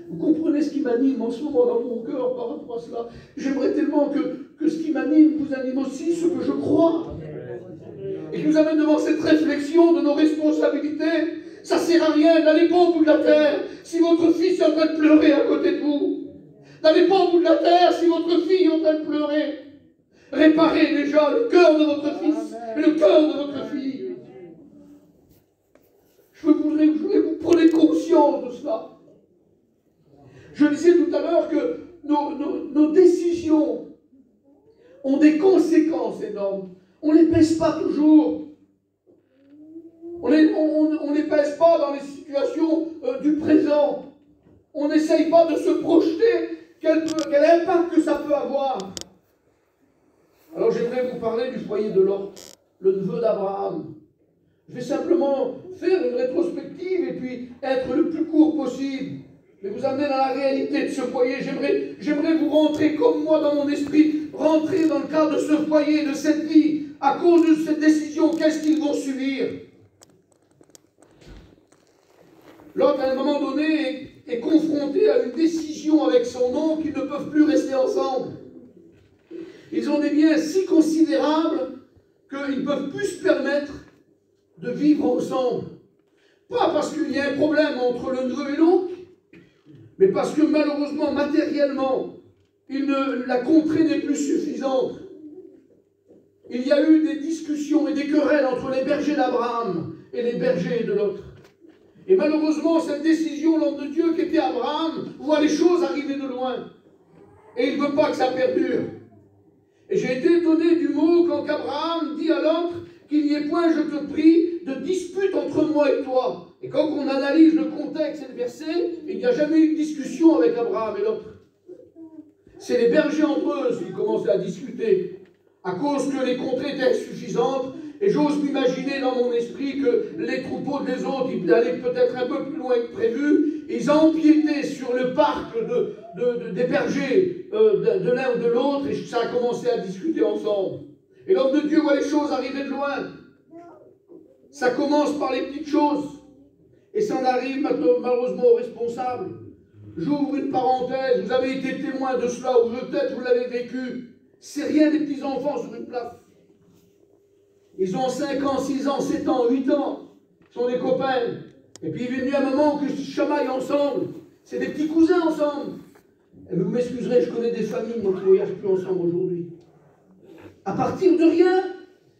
Vous comprenez ce qui m'anime en ce moment dans mon cœur par rapport à cela? J'aimerais tellement que ce qui m'anime vous anime aussi, ce que je crois. Et que nous amène devant cette réflexion de nos responsabilités. Ça ne sert à rien, n'allez pas au bout de la terre si votre fils est en train de pleurer à côté de vous. N'allez pas au bout de la terre si votre fille est en train de pleurer. Réparez déjà le cœur de votre fils et le cœur de votre fille. Je voudrais que vous preniez conscience de cela. Je disais tout à l'heure que nos décisions ont des conséquences énormes. On ne les pèse pas toujours. On ne les pèse pas dans les situations du présent. On n'essaye pas de se projeter quel impact que ça peut avoir. Alors j'aimerais vous parler du foyer de Lot, le neveu d'Abraham. Je vais simplement faire une rétrospective et puis être le plus court possible. Mais vous amener dans la réalité de ce foyer. J'aimerais vous rentrer comme moi dans mon esprit, rentrer dans le cadre de ce foyer, de cette vie. À cause de cette décision, qu'est-ce qu'ils vont subir? Lot, à un moment donné, est confronté à une décision avec son oncle qu'ils ne peuvent plus rester ensemble. Ils ont des biens si considérables qu'ils ne peuvent plus se permettre de vivre ensemble. Pas parce qu'il y a un problème entre le neveu et l'oncle, mais parce que malheureusement, matériellement, la contrée n'est plus suffisante. Il y a eu des discussions et des querelles entre les bergers d'Abraham et les bergers de l'autre. Et malheureusement, cette décision, l'homme de Dieu qui était Abraham, voit les choses arriver de loin. Et il ne veut pas que ça perdure. Et j'ai été étonné du mot quand Abraham dit à l'autre qu'il n'y ait point, je te prie, de dispute entre moi et toi. Et quand on analyse le contexte et le verset, il n'y a jamais eu de discussion avec Abraham et l'autre. C'est les bergers entre eux qui commençaient à discuter, à cause que les contrées étaient insuffisantes. Et j'ose m'imaginer dans mon esprit que les troupeaux des autres, ils allaient peut-être un peu plus loin que prévu. Ils empiétaient sur le parc des bergers de l'un ou de l'autre, et ça a commencé à discuter ensemble. Et l'homme de Dieu voit les choses arriver de loin. Ça commence par les petites choses. Et ça en arrive malheureusement aux responsables. J'ouvre une parenthèse, vous avez été témoin de cela, ou peut-être vous l'avez vécu. C'est rien des petits-enfants sur une place. Ils ont 5 ans, 6 ans, 7 ans, 8 ans. Ils sont des copains. Et puis il est venu un moment où ils se chamaillent ensemble. C'est des petits cousins ensemble. Et vous m'excuserez, je connais des familles moi, qui ne voyagent plus ensemble aujourd'hui. À partir de rien,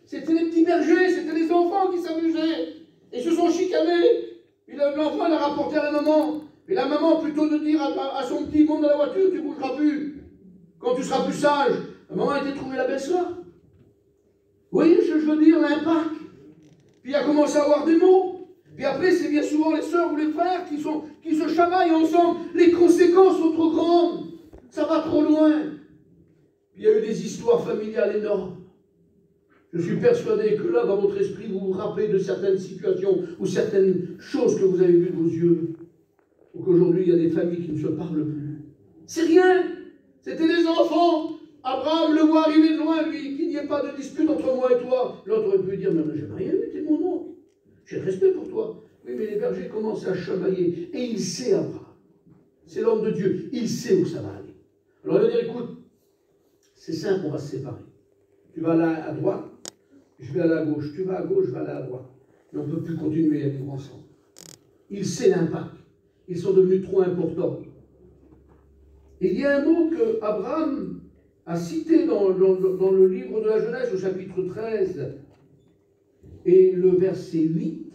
c'était les petits bergers, c'était les enfants qui s'amusaient. Et se sont chicanés. L'enfant l'a rapporté à la maman. Et la maman, plutôt de dire à son petit, monte dans la voiture, tu ne bougeras plus. Quand tu seras plus sage. La maman a été trouver la belle-sœur. Vous voyez, je veux dire, l'impact. Puis il a commencé à avoir des mots. Puis après, c'est bien souvent les sœurs ou les frères qui se chamaillent ensemble. Les conséquences sont trop grandes. Ça va trop loin. Puis il y a eu des histoires familiales énormes. Je suis persuadé que là, dans votre esprit, vous vous rappelez de certaines situations ou certaines choses que vous avez vues de vos yeux. Ou qu'aujourd'hui, il y a des familles qui ne se parlent plus. C'est rien. C'était des enfants. Abraham le voit arriver de loin, lui, qu'il n'y ait pas de dispute entre moi et toi. L'autre aurait pu dire, mais j'aime rien, mais t'es mon oncle. J'ai respect pour toi. Oui, mais les bergers commencent à chamailler. Et il sait, Abraham. C'est l'homme de Dieu. Il sait où ça va aller. Alors il va dire, écoute, c'est simple, on va se séparer. Tu vas aller à droite, je vais aller à gauche. Tu vas à gauche, je vais aller à droite. Mais on ne peut plus continuer à vivre ensemble. Il sait l'impact. Ils sont devenus trop importants. Et il y a un mot que Abraham a cité dans le livre de la Genèse, au chapitre 13, et le verset 8.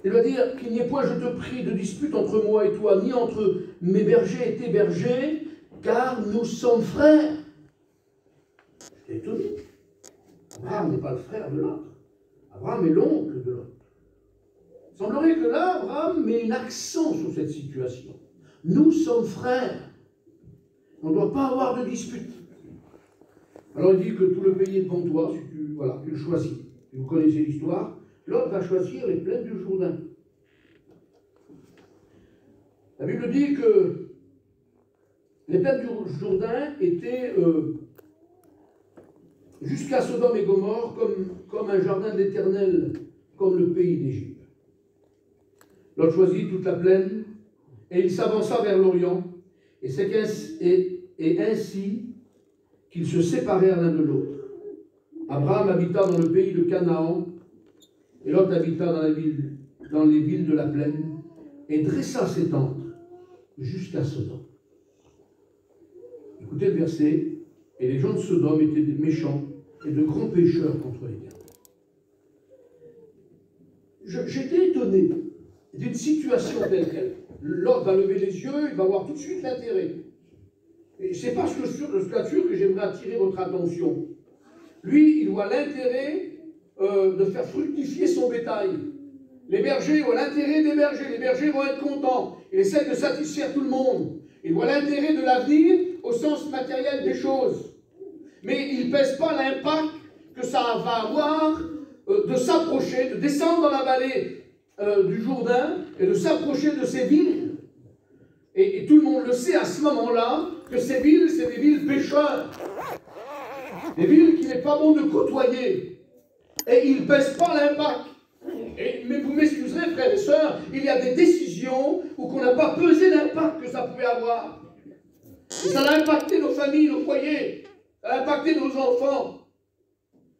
Il va dire qu'il n'y ait point, je te prie, de dispute entre moi et toi, ni entre mes bergers et tes bergers, car nous sommes frères. J'étais étonné. Abraham n'est pas le frère de l'autre. Abraham est l'oncle de l'autre. Il semblerait que là, Abraham met un accent sur cette situation. Nous sommes frères. On ne doit pas avoir de dispute. Alors il dit que tout le pays est devant toi, si tu le choisis. Si vous connaissez l'histoire, l'autre va choisir les plaines du Jourdain. La Bible dit que les plaines du Jourdain étaient jusqu'à Sodome et Gomorrhe comme un jardin de l'Éternel, comme le pays d'Égypte. L'autre choisit toute la plaine et il s'avança vers l'Orient. Et ainsi qu'ils se séparèrent l'un de l'autre. Abraham habita dans le pays de Canaan, et Lot habita dans les villes de la plaine, et dressa ses tentes jusqu'à Sodome. Écoutez le verset, et les gens de Sodome étaient des méchants et de grands pécheurs contre l'Éternel. J'étais étonné. d'une situation telle qu'elle. L'autre va lever les yeux, il va voir tout de suite l'intérêt. Et c'est pas sur là-dessus que j'aimerais attirer votre attention. Lui, il voit l'intérêt de faire fructifier son bétail. Les bergers voient l'intérêt des bergers. Les bergers vont être contents. Il essaie de satisfaire tout le monde. Il voit l'intérêt de l'avenir au sens matériel des choses. Mais il ne pèse pas l'impact que ça va avoir de s'approcher, de descendre dans la vallée du Jourdain et de s'approcher de ces villes. Et tout le monde le sait à ce moment-là que ces villes, c'est des villes pécheurs. Des villes qu'il n'est pas bon de côtoyer. Et il ne pèse pas l'impact. Mais vous m'excuserez, frères et sœurs, il y a des décisions où qu'on n'a pas pesé l'impact que ça pouvait avoir. Et ça a impacté nos familles, nos foyers. Ça a impacté nos enfants.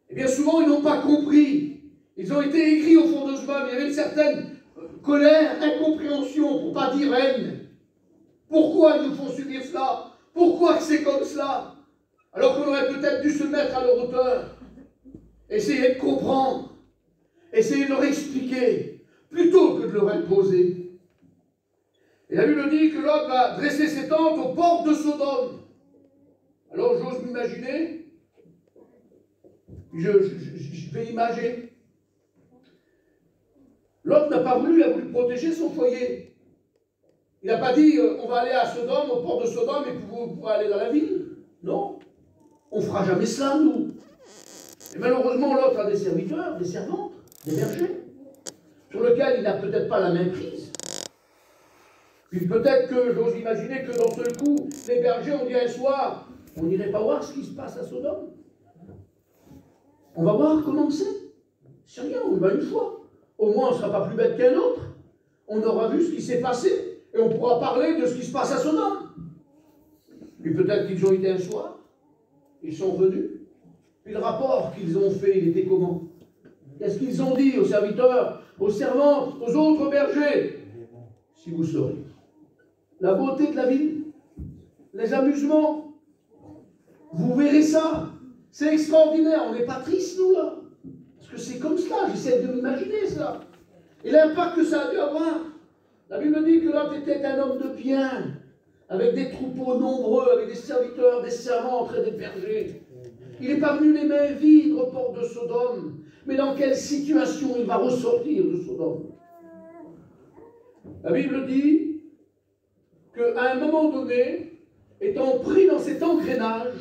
Et bien souvent, ils n'ont pas compris. Ils ont été aigris au fond de eux-mêmes. Il y avait une certaine colère, incompréhension, pour ne pas dire haine. Pourquoi ils nous font subir cela? Pourquoi c'est comme cela? Alors qu'on aurait peut-être dû se mettre à leur hauteur. Essayer de comprendre. Essayer de leur expliquer. Plutôt que de leur imposer. Et la Bible dit que Lot va dresser ses tentes aux portes de Sodome. Alors j'ose m'imaginer. Je vais imager. Lot n'a pas voulu, il a voulu protéger son foyer. Il n'a pas dit on va aller à Sodome, aux portes de Sodome, et puis vous pourrez aller dans la ville. Non. On ne fera jamais cela, nous. Et malheureusement, Lot a des serviteurs, des servantes, des bergers, sur lesquels il n'a peut-être pas la main prise. Puis peut-être que j'ose imaginer que dans ce coup, les bergers ont dit un soir, on n'irait pas voir ce qui se passe à Sodome. On va voir comment c'est. C'est rien, on y va une fois. Au moins, on ne sera pas plus bête qu'un autre. On aura vu ce qui s'est passé. Et on pourra parler de ce qui se passe à Sodome. Puis peut-être qu'ils ont été un soir. Ils sont venus. Puis le rapport qu'ils ont fait, il était comment? Qu'est-ce qu'ils ont dit aux serviteurs, aux servantes, aux autres bergers? Si vous sauriez. La beauté de la ville. Les amusements. Vous verrez ça. C'est extraordinaire. On n'est pas tristes, nous, là. Parce que c'est comme cela. J'essaie de m'imaginer ça. Et l'impact que ça a dû avoir. La Bible dit que Lot était un homme de bien, avec des troupeaux nombreux, avec des serviteurs, des servantes et des bergers. Il n'est pas venu les mains vides aux portes de Sodome. Mais dans quelle situation il va ressortir de Sodome? La Bible dit qu'à un moment donné, étant pris dans cet engrenage,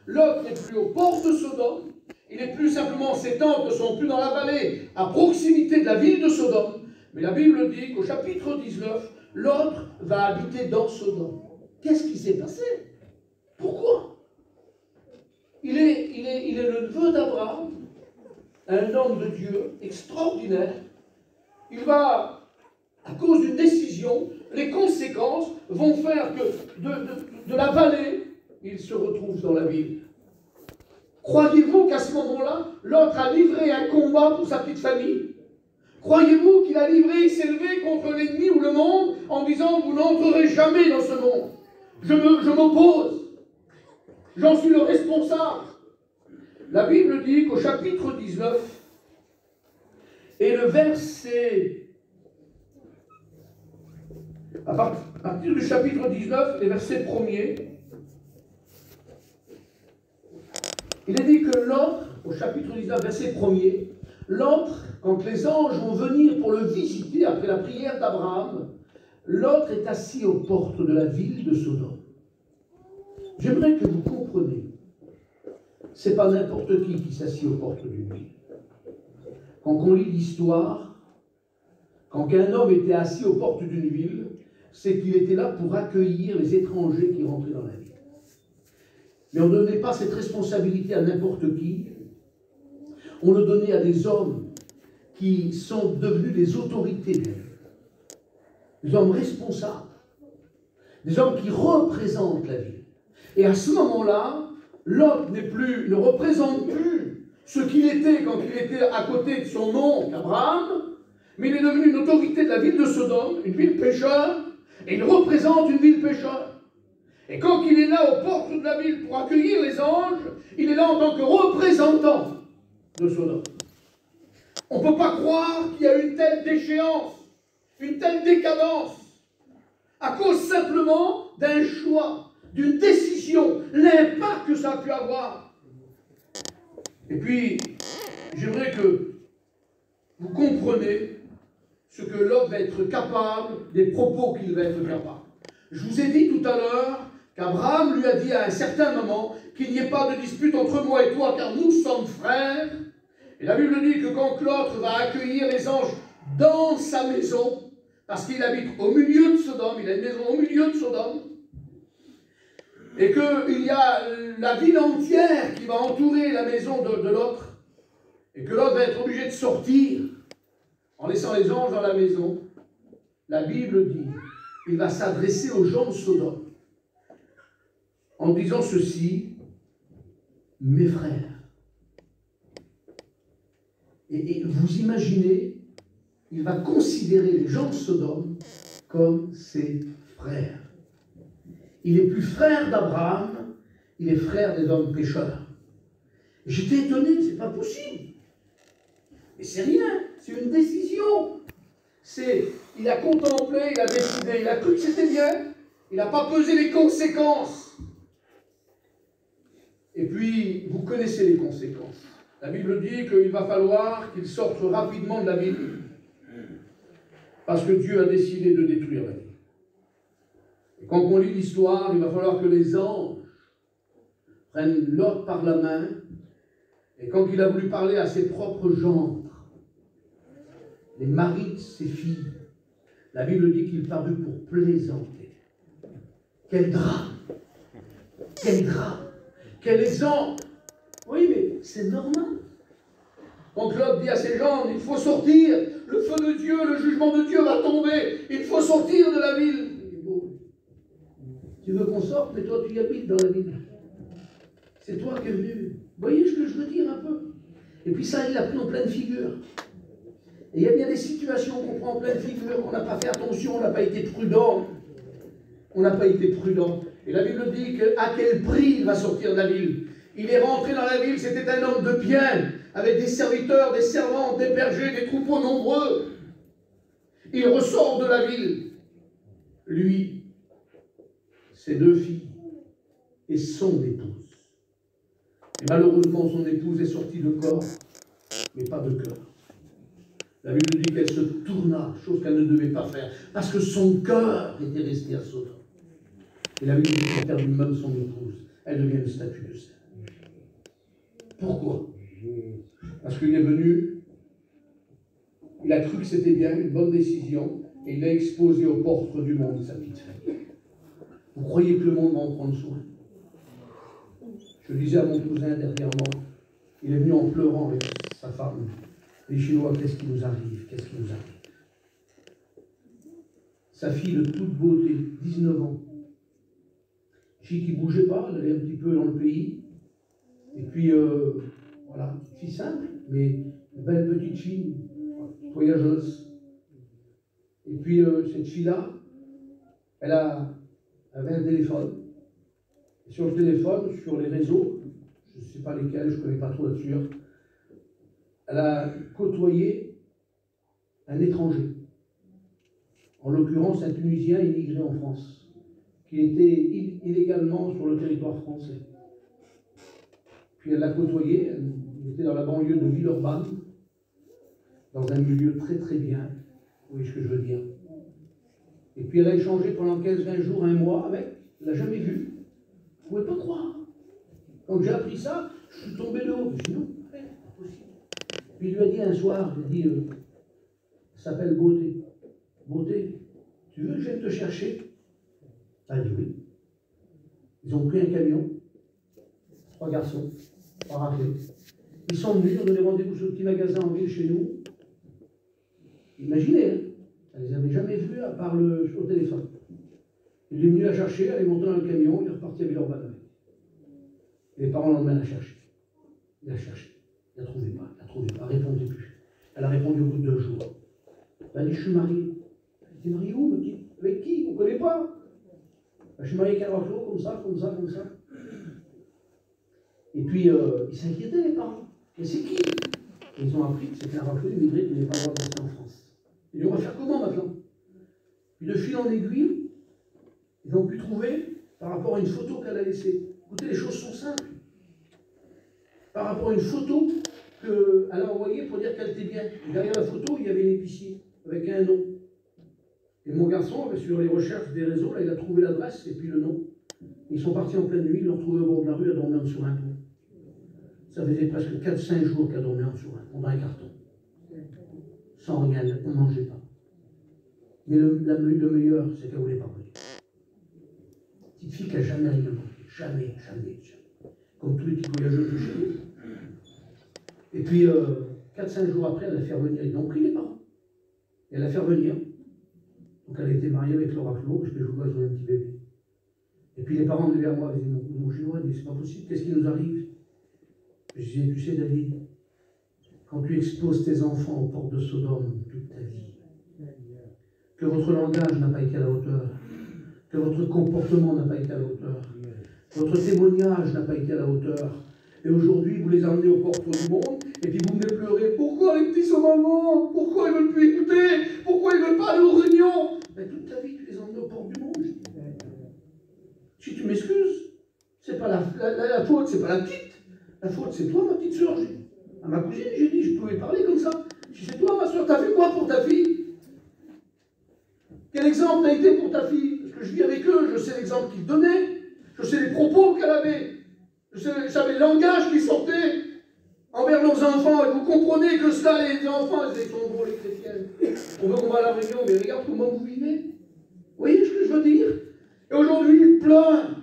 Lot n'est plus aux portes de Sodome, il n'est plus simplement, ses tentes ne sont plus dans la vallée, à proximité de la ville de Sodome, mais la Bible dit qu'au chapitre 19, Lot va habiter dans Sodome. Qu'est-ce qui s'est passé? Pourquoi? Il est le neveu d'Abraham, un homme de Dieu extraordinaire. Il va, à cause d'une décision, les conséquences vont faire que de la vallée, il se retrouve dans la ville. Croyez-vous qu'à ce moment-là, Lot a livré un combat pour sa petite famille? Croyez-vous qu'il a livré, il s'est levé contre l'ennemi ou le monde en disant vous n'entrerez jamais dans ce monde? Je m'oppose. J'en suis le responsable. La Bible dit qu'au chapitre 19, et le verset, à partir du chapitre 19, les versets 1er, il est dit que l'autre, au chapitre 19, verset 1er, l'autre, quand les anges vont venir pour le visiter après la prière d'Abraham, l'autre est assis aux portes de la ville de Sodome. J'aimerais que vous compreniez, ce n'est pas n'importe qui s'assied aux portes d'une ville. Quand on lit l'histoire, quand un homme était assis aux portes d'une ville, c'est qu'il était là pour accueillir les étrangers qui rentraient dans la ville. Mais on ne donnait pas cette responsabilité à n'importe qui. On le donnait à des hommes qui sont devenus des autorités de la ville. Des hommes responsables. Des hommes qui représentent la ville. Et à ce moment-là, Lot ne représente plus ce qu'il était quand il était à côté de son oncle Abraham, mais il est devenu une autorité de la ville de Sodome, une ville pécheur, et il représente une ville pécheur. Et quand il est là aux portes de la ville pour accueillir les anges, il est là en tant que représentant de Sodome. On ne peut pas croire qu'il y a une telle déchéance. une telle décadence à cause simplement d'un choix, d'une décision, l'impact que ça a pu avoir. Et puis, j'aimerais que vous compreniez ce que l'homme va être capable, des propos qu'il va être capable. Je vous ai dit tout à l'heure qu'Abraham lui a dit à un certain moment qu'il n'y ait pas de dispute entre moi et toi, car nous sommes frères. Et la Bible dit que quand l'autre va accueillir les anges dans sa maison, parce qu'il habite au milieu de Sodome, il a une maison au milieu de Sodome, et qu'il y a la ville entière qui va entourer la maison de l'autre, et que l'autre va être obligé de sortir en laissant les anges dans la maison, la Bible dit qu'il va s'adresser aux gens de Sodome en disant ceci: mes frères. Et vous imaginez, il va considérer les gens de Sodome comme ses frères. Il est plus frère d'Abraham, il est frère des hommes pécheurs. J'étais étonné, c'est pas possible. Mais c'est rien, c'est une décision. Il a contemplé, il a décidé, il a cru que c'était bien, il n'a pas pesé les conséquences. Et puis, vous connaissez les conséquences. La Bible dit qu'il va falloir qu'il sorte rapidement de la ville, parce que Dieu a décidé de détruire la ville. Et quand on lit l'histoire, il va falloir que les anges prennent Lot par la main, et quand il a voulu parler à ses propres gendres, les maris de ses filles, la Bible dit qu'il parut pour plaisanter. Quel drame! Quel drame! Quel exemple! Oui, mais c'est normal. Quand Lot dit à ses gens, il faut sortir, le feu de Dieu, le jugement de Dieu va tomber, il faut sortir de la ville. Tu veux qu'on sorte, mais toi tu y habites dans la ville. C'est toi qui es venu. Vous voyez ce que je veux dire un peu? Et puis ça, il l'a pris en pleine figure. Et il y a bien des situations qu'on prend en pleine figure, on n'a pas fait attention, on n'a pas été prudent. On n'a pas été prudent. Et la Bible dit qu'à quel prix il va sortir de la ville. Il est rentré dans la ville, c'était un homme de bien, avec des serviteurs, des servantes, des bergers, des troupeaux nombreux. Il ressort de la ville. Lui, ses deux filles et son épouse. Et malheureusement, son épouse est sortie de corps, mais pas de cœur. La Bible dit qu'elle se tourna, chose qu'elle ne devait pas faire, parce que son cœur était resté à Sodome. Et la Bible dit qu'elle perd même son épouse. Elle devient une statue de sel. Pourquoi? Parce qu'il est venu, il a cru que c'était bien, une bonne décision, et il a exposé aux portes du monde sa petite famille. Vous croyez que le monde va en prendre soin? Je disais à mon cousin dernièrement, il est venu en pleurant avec sa femme. Les Chinois, qu'est-ce qui nous arrive? Qu'est-ce qui nous arrive? Sa fille de toute beauté, 19 ans. Fille qui ne bougeait pas, elle allait un petit peu dans le pays. Et puis, voilà, fille simple, mais une belle petite fille, voyageuse. Et puis, cette fille-là, elle avait un téléphone. Et sur le téléphone, sur les réseaux, je ne sais pas lesquels, je ne connais pas trop là-dessus, elle a côtoyé un étranger, en l'occurrence un Tunisien immigré en France, qui était illégalement sur le territoire français. Puis elle l'a côtoyé, elle était dans la banlieue de Villeurbanne, dans un milieu très très bien, vous voyez ce que je veux dire. Et puis elle a échangé pendant 15-20 jours, un mois avec, elle ne l'a jamais vu. Vous ne pouvez pas croire. Quand j'ai appris ça, je suis tombé de haut. Je dis non, c'est pas possible. Puis il lui a dit un soir, il a dit, elle s'appelle Beauté. Beauté, tu veux que je vienne te chercher? Elle a dit oui. Ils ont pris un camion, 3 garçons, parapluies. Ils sont venus, ils ont donné rendez-vous sur le petit magasin en ville chez nous. Imaginez, hein, elle ne les avait jamais vus à part au téléphone. Il est venu la chercher, elle est montée dans le camion, il est reparti à Villeurbanne avec. Les parents l'emmènent la chercher. Il l'a cherché. Il ne la trouvait pas, elle ne répondait plus. Elle a répondu au bout de 2 jours. Elle a dit, je suis mariée. Elle dit, mariée où? Avec qui? On ne connaît pas. Je suis mariée avec un raclo, comme ça, comme ça, comme ça. Et puis, ils s'inquiétaient, les parents. Mais c'est qui? Ils ont appris que c'était un raclo immigré qui n'avait pas le droit de rester en France. Ils dit, on va faire comment maintenant? Puis de fil en aiguille, ils ont pu trouver par rapport à une photo qu'elle a laissée. Écoutez, les choses sont simples. Par rapport à une photo qu'elle a envoyée pour dire qu'elle était bien. Et derrière la photo, il y avait un épicier avec un nom. Et mon garçon, sur les recherches des réseaux, là, il a trouvé l'adresse et puis le nom. Ils sont partis en pleine nuit, ils l'ont retrouvé au bord de la rue à dormir sur un pont. Ça faisait presque 4-5 jours qu'elle dormait sur un pont, dans un carton. Sans rien, on ne mangeait pas. Mais le meilleur, c'est qu'elle ne voulait pas mourir. Petite fille qui n'a jamais rien mangé. Jamais. Comme tous les petits voyageurs de chez nous. Et puis, 4-5 jours après, elle l'a fait revenir. Ils ont pris les parents. Et elle l'a fait revenir. Donc elle a été mariée avec Laura Claude, je vois, ils ont un petit bébé. Et puis les parents venaient vers moi, ils disaient, mon chinois, c'est pas possible, qu'est-ce qui nous arrive? Je disais, tu sais David, quand tu exposes tes enfants aux portes de Sodome toute ta vie, que votre langage n'a pas été à la hauteur, que votre comportement n'a pas été à la hauteur, votre témoignage n'a pas été à la hauteur, et aujourd'hui vous les emmenez aux portes du monde, et puis vous venez pleurer, pourquoi les petits sont dans le monde? Pourquoi ils ne veulent plus écouter? Pourquoi ils ne veulent pas aller aux réunions? Mais toute ta vie tu les emmènes aux portes du monde. Si tu m'excuses, c'est pas la faute, c'est pas la petite. La faute, c'est toi, ma petite soeur. À ma cousine, j'ai dit, je pouvais parler comme ça. Si c'est toi, ma soeur, t'as fait quoi pour ta fille? Quel exemple t'as été pour ta fille? Parce que je vis avec eux, je sais l'exemple qu'ils donnaient, je sais les propos qu'elle avait, je savais le langage qui sortait envers nos enfants. Et vous comprenez que cela, les enfants, ils sont gros, les chrétiennes. On veut qu'on va à la réunion, mais regarde comment vous vivez. Vous voyez ce que je veux dire? Et aujourd'hui, ils pleurent.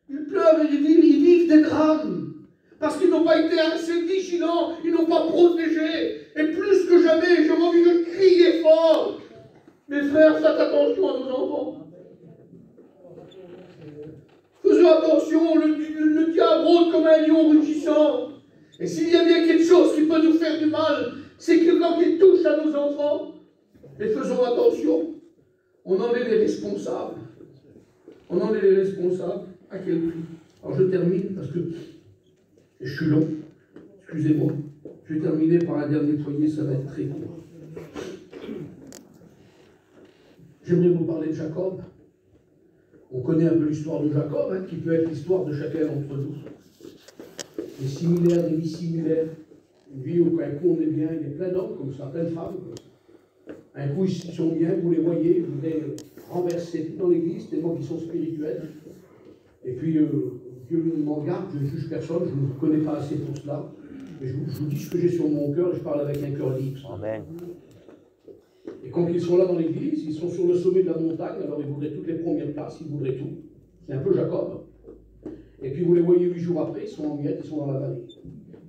Ils pleurent et ils vivent des drames. Parce qu'ils n'ont pas été assez vigilants, ils n'ont pas protégé. Et plus que jamais, j'ai envie de crier fort. Mes frères, faites attention à nos enfants. Faisons attention, le diable rôde comme un lion rugissant. Et s'il y a bien quelque chose qui peut nous faire du mal, c'est que quand il touche à nos enfants, et faisons attention, on en est les responsables. On en est les responsables. À quel prix? Alors je termine parce que je suis long. Excusez-moi. Je vais terminer par un dernier foyer, ça va être très court. J'aimerais vous parler de Jacob. On connaît un peu l'histoire de Jacob, hein, qui peut être l'histoire de chacun d'entre nous. Des similaires, des vies similaires. Une vie où un coup on est bien, il y a plein d'hommes comme ça, plein de femmes comme ça. Un coup ils sont bien, vous les voyez, vous les renversez tout dans l'église, tellement qu'ils sont spirituels. Et puis Dieu m'en garde, je ne juge personne, je ne vous connais pas assez pour cela. Mais je vous dis ce que j'ai sur mon cœur et je parle avec un cœur libre. Amen. Et quand ils sont là dans l'église, ils sont sur le sommet de la montagne, alors ils voudraient toutes les premières places, ils voudraient tout. C'est un peu Jacob. Et puis vous les voyez 8 jours après, ils sont en miettes, ils sont dans la vallée.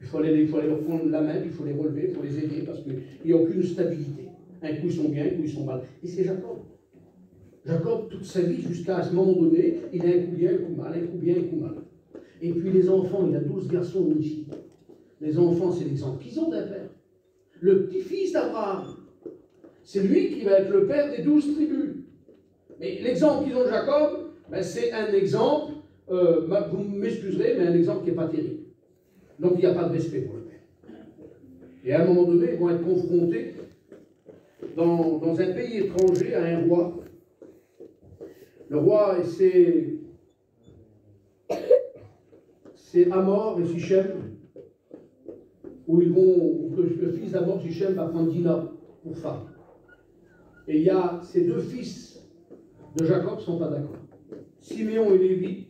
Il faut aller leur prendre la main, il faut les relever, il faut les aider, parce qu'il n'y a aucune stabilité. Un coup ils sont bien, un coup ils sont mal. Et c'est Jacob. Jacob, toute sa vie, jusqu'à ce moment donné, il a un coup bien, un coup mal, un coup bien, un coup mal. Et puis les enfants, il a 12 garçons et une fille. Les enfants, c'est l'exemple qu'ils ont d'un père. Le petit-fils d'Abraham, c'est lui qui va être le père des 12 tribus. Mais l'exemple qu'ils ont de Jacob, ben, c'est un exemple, vous m'excuserez, mais un exemple qui n'est pas terrible. Donc il n'y a pas de respect pour le père. Et à un moment donné, ils vont être confrontés dans un pays étranger à un roi. Le roi, c'est Hamor et Sichem, où le fils d'Hamor, Sichem, va prendre Dina pour femme. Et il y a ces deux fils de Jacob ne sont pas d'accord. Siméon et Lévi,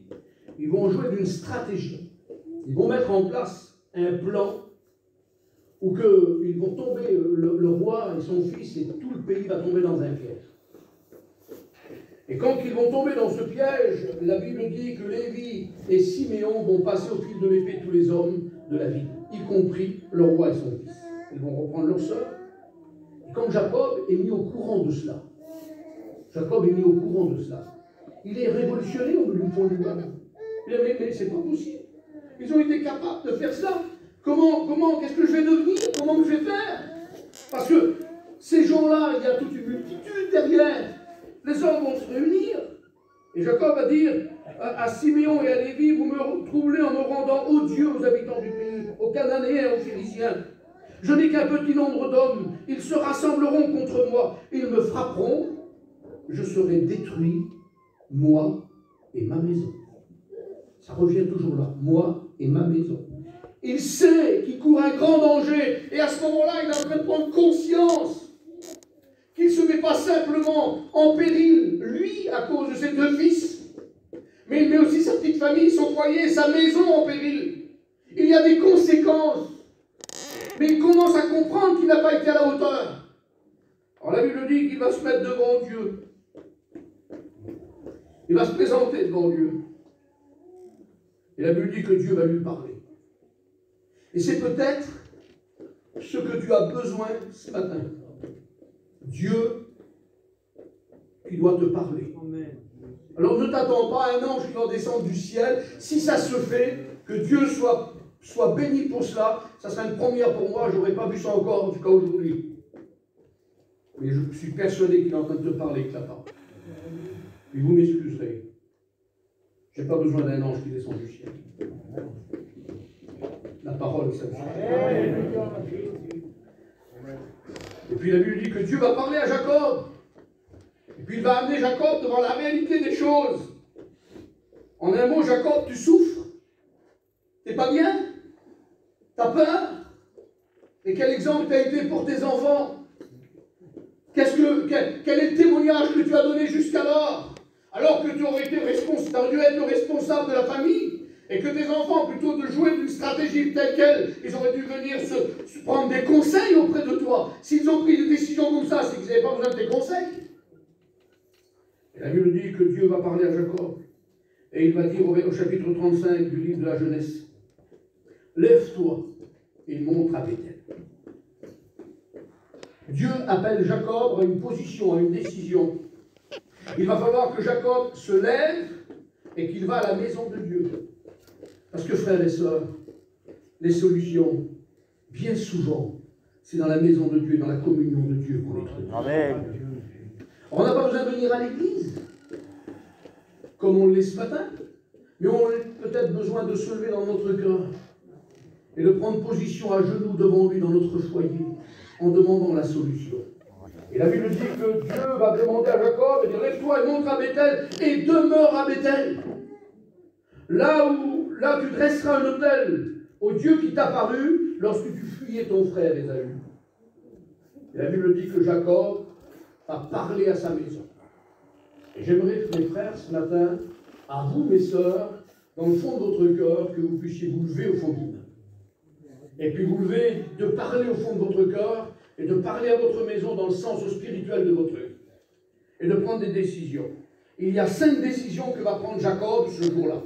ils vont jouer d'une stratégie. Ils vont mettre en place un plan où ils vont tomber, le roi et son fils, et tout le pays va tomber dans un piège. Et quand ils vont tomber dans ce piège, la Bible dit que Lévi et Siméon vont passer au fil de l'épée tous les hommes de la ville, y compris le roi et son fils. Ils vont reprendre leur sœur. Et quand Jacob est mis au courant de cela, il est révolutionné au bout du mal. Il a dit, mais c'est pas possible. Ils ont été capables de faire ça. Comment, qu'est-ce que je vais devenir? Comment je vais faire? Parce que ces gens-là, il y a toute une multitude derrière. Les hommes vont se réunir. Et Jacob va dire à Siméon et à Lévi, vous me troublez en me rendant odieux aux habitants du pays, aux Cananéens, aux Philisiens. Je n'ai qu'un petit nombre d'hommes. Ils se rassembleront contre moi. Ils me frapperont. je serai détruit, moi et ma maison. Ça revient toujours là, moi et ma maison. Il sait qu'il court un grand danger, et à ce moment-là, il est en train de prendre conscience qu'il ne se met pas simplement en péril, lui, à cause de ses 2 fils, mais il met aussi sa petite famille, son foyer, sa maison en péril. Il y a des conséquences, mais il commence à comprendre qu'il n'a pas été à la hauteur. Alors la Bible dit qu'il va se mettre devant Dieu. Il va se présenter devant Dieu. Et la Bible dit que Dieu va lui parler. Et c'est peut-être ce que tu as besoin ce matin. Dieu qui doit te parler. Amen. Alors ne t'attends pas à un ange qui va descendre du ciel. Si ça se fait, que Dieu soit béni pour cela, ça sera une première pour moi. Je n'aurais pas vu ça encore, en tout cas aujourd'hui. Mais je suis persuadé qu'il est en train de te parler avec la parole. Et vous m'excuserez. Je n'ai pas besoin d'un ange qui descend du ciel. La parole, ça me suffit. Et puis la Bible dit que Dieu va parler à Jacob. Et puis il va amener Jacob devant la réalité des choses. En un mot, Jacob, tu souffres. T'es pas bien? T'as peur? Et quel exemple t'as été pour tes enfants? Quel est le témoignage que tu as donné jusqu'alors? Alors que tu aurais dû être le responsable de la famille, et que tes enfants, plutôt de jouer d'une stratégie telle qu'elle, ils auraient dû venir se prendre des conseils auprès de toi. S'ils ont pris des décisions comme ça, c'est qu'ils n'avaient pas besoin de tes conseils. Et la Bible dit que Dieu va parler à Jacob. Et il va dire au chapitre 35 du livre de la Genèse, lève-toi et monte à Béthel. Dieu appelle Jacob à une position, à une décision. Il va falloir que Jacob se lève et qu'il va à la maison de Dieu. Parce que frères et sœurs, les solutions, bien souvent, c'est dans la maison de Dieu, dans la communion de Dieu qu'on les trouve. Amen. On n'a pas besoin de venir à l'église, comme on l'est ce matin, mais on a peut-être besoin de se lever dans notre cœur et de prendre position à genoux devant lui dans notre foyer, en demandant la solution. Et la Bible dit que Dieu va demander à Jacob et dire lève-toi et monte à Béthel et demeure à Béthel. Là tu dresseras un autel au Dieu qui t'a paru lorsque tu fuyais ton frère Ésaü. Et la Bible dit que Jacob a parlé à sa maison. Et j'aimerais, mes frères, ce matin, à vous, mes sœurs, dans le fond de votre cœur, que vous puissiez vous lever au fond de vous. Et puis vous lever, de parler au fond de votre cœur, et de parler à votre maison dans le sens spirituel de votre vie. Et de prendre des décisions. Il y a 5 décisions que va prendre Jacob ce jour-là.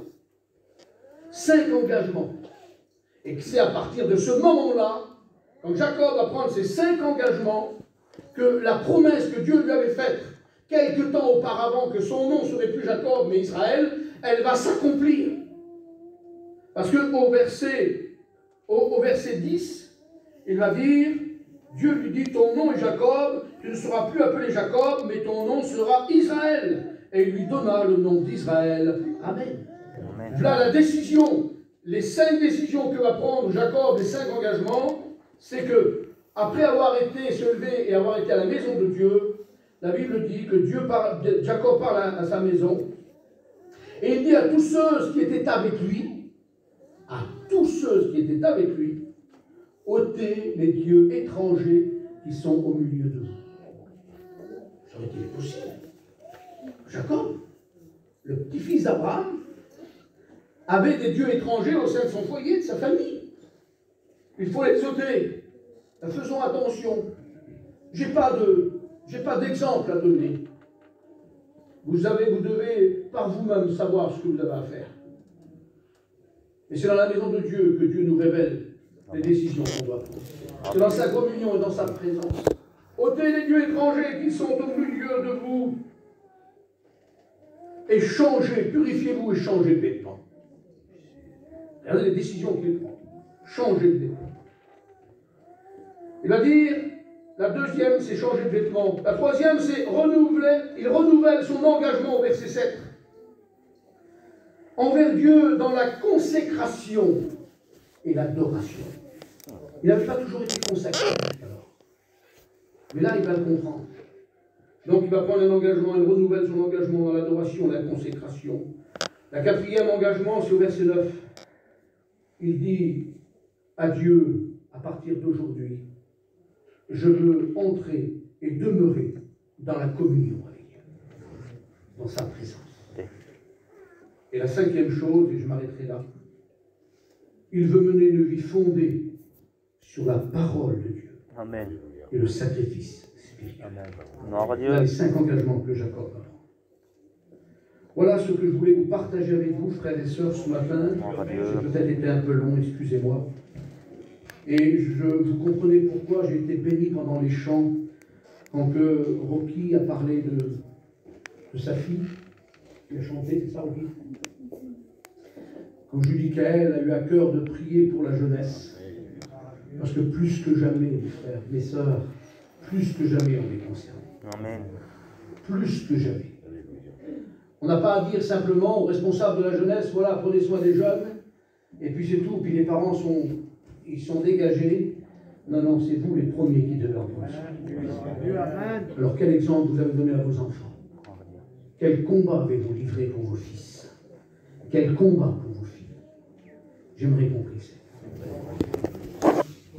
5 engagements. Et que c'est à partir de ce moment-là, quand Jacob va prendre ces 5 engagements, que la promesse que Dieu lui avait faite, quelque temps auparavant, que son nom ne serait plus Jacob, mais Israël, elle va s'accomplir. Parce qu'au verset 10, il va dire, Dieu lui dit, ton nom est Jacob, tu ne seras plus appelé Jacob, mais ton nom sera Israël. Et il lui donna le nom d'Israël. Amen. Amen. Voilà la décision, les 5 décisions que va prendre Jacob, les 5 engagements, c'est que, après avoir été se lever et avoir été à la maison de Dieu, la Bible dit que Jacob parle à sa maison, et il dit à tous ceux qui étaient avec lui, ôtez les dieux étrangers qui sont au milieu de vous. Ça aurait été possible. Jacob, le petit-fils d'Abraham, avait des dieux étrangers au sein de son foyer, de sa famille. Il faut les ôter. Faisons attention. J'ai pas d'exemple à donner. Vous devez par vous-même savoir ce que vous avez à faire. Et c'est dans la maison de Dieu que Dieu nous révèle les décisions qu'on doit prendre. C'est dans sa communion et dans sa présence. Ôtez les dieux étrangers qui sont au milieu de vous. Et changez, purifiez-vous et changez de vêtements. Regardez les décisions qu'il prend. Changez de vêtements. Il va dire, la deuxième, c'est changer de vêtements. La troisième, c'est renouveler. Il renouvelle son engagement au verset 7. Envers Dieu dans la consécration et l'adoration. Il n'avait pas toujours été consacré jusqu'alors. Mais là, il va le comprendre. Donc il va prendre un engagement, il renouvelle son engagement dans l'adoration, la consécration. La quatrième engagement, c'est au verset 9. Il dit à Dieu, à partir d'aujourd'hui, je veux entrer et demeurer dans la communion avec Dieu, dans sa présence. Et la cinquième chose, et je m'arrêterai là, il veut mener une vie fondée sur la parole de Dieu. Amen. Et le sacrifice spirituel. Amen. Voilà les 5 engagements que j'accorde. Voilà ce que je voulais vous partager avec vous, frères et sœurs, ce matin. J'ai peut-être été un peu long, excusez-moi. Et vous comprenez pourquoi j'ai été béni pendant les chants, quand que Rocky a parlé de sa fille. Il a chanté, c'est ça, Rocky? Comme Julie Kael a eu à cœur de prier pour la jeunesse. Parce que plus que jamais, mes frères, mes sœurs, plus que jamais on est concernés. Amen. Plus que jamais. On n'a pas à dire simplement aux responsables de la jeunesse, voilà, prenez soin des jeunes, et puis c'est tout, puis les parents sont dégagés. Non, non, c'est vous les premiers qui devez en prendre soin. Alors quel exemple vous avez donné à vos enfants? Quel combat avez-vous livré pour vos fils? Quel combat pour vos filles? J'aimerais qu'on prie.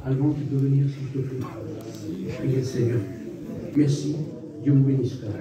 Alban, tu peux venir s'il te plaît. Priez le Seigneur. Merci. Dieu vous bénisse, frère.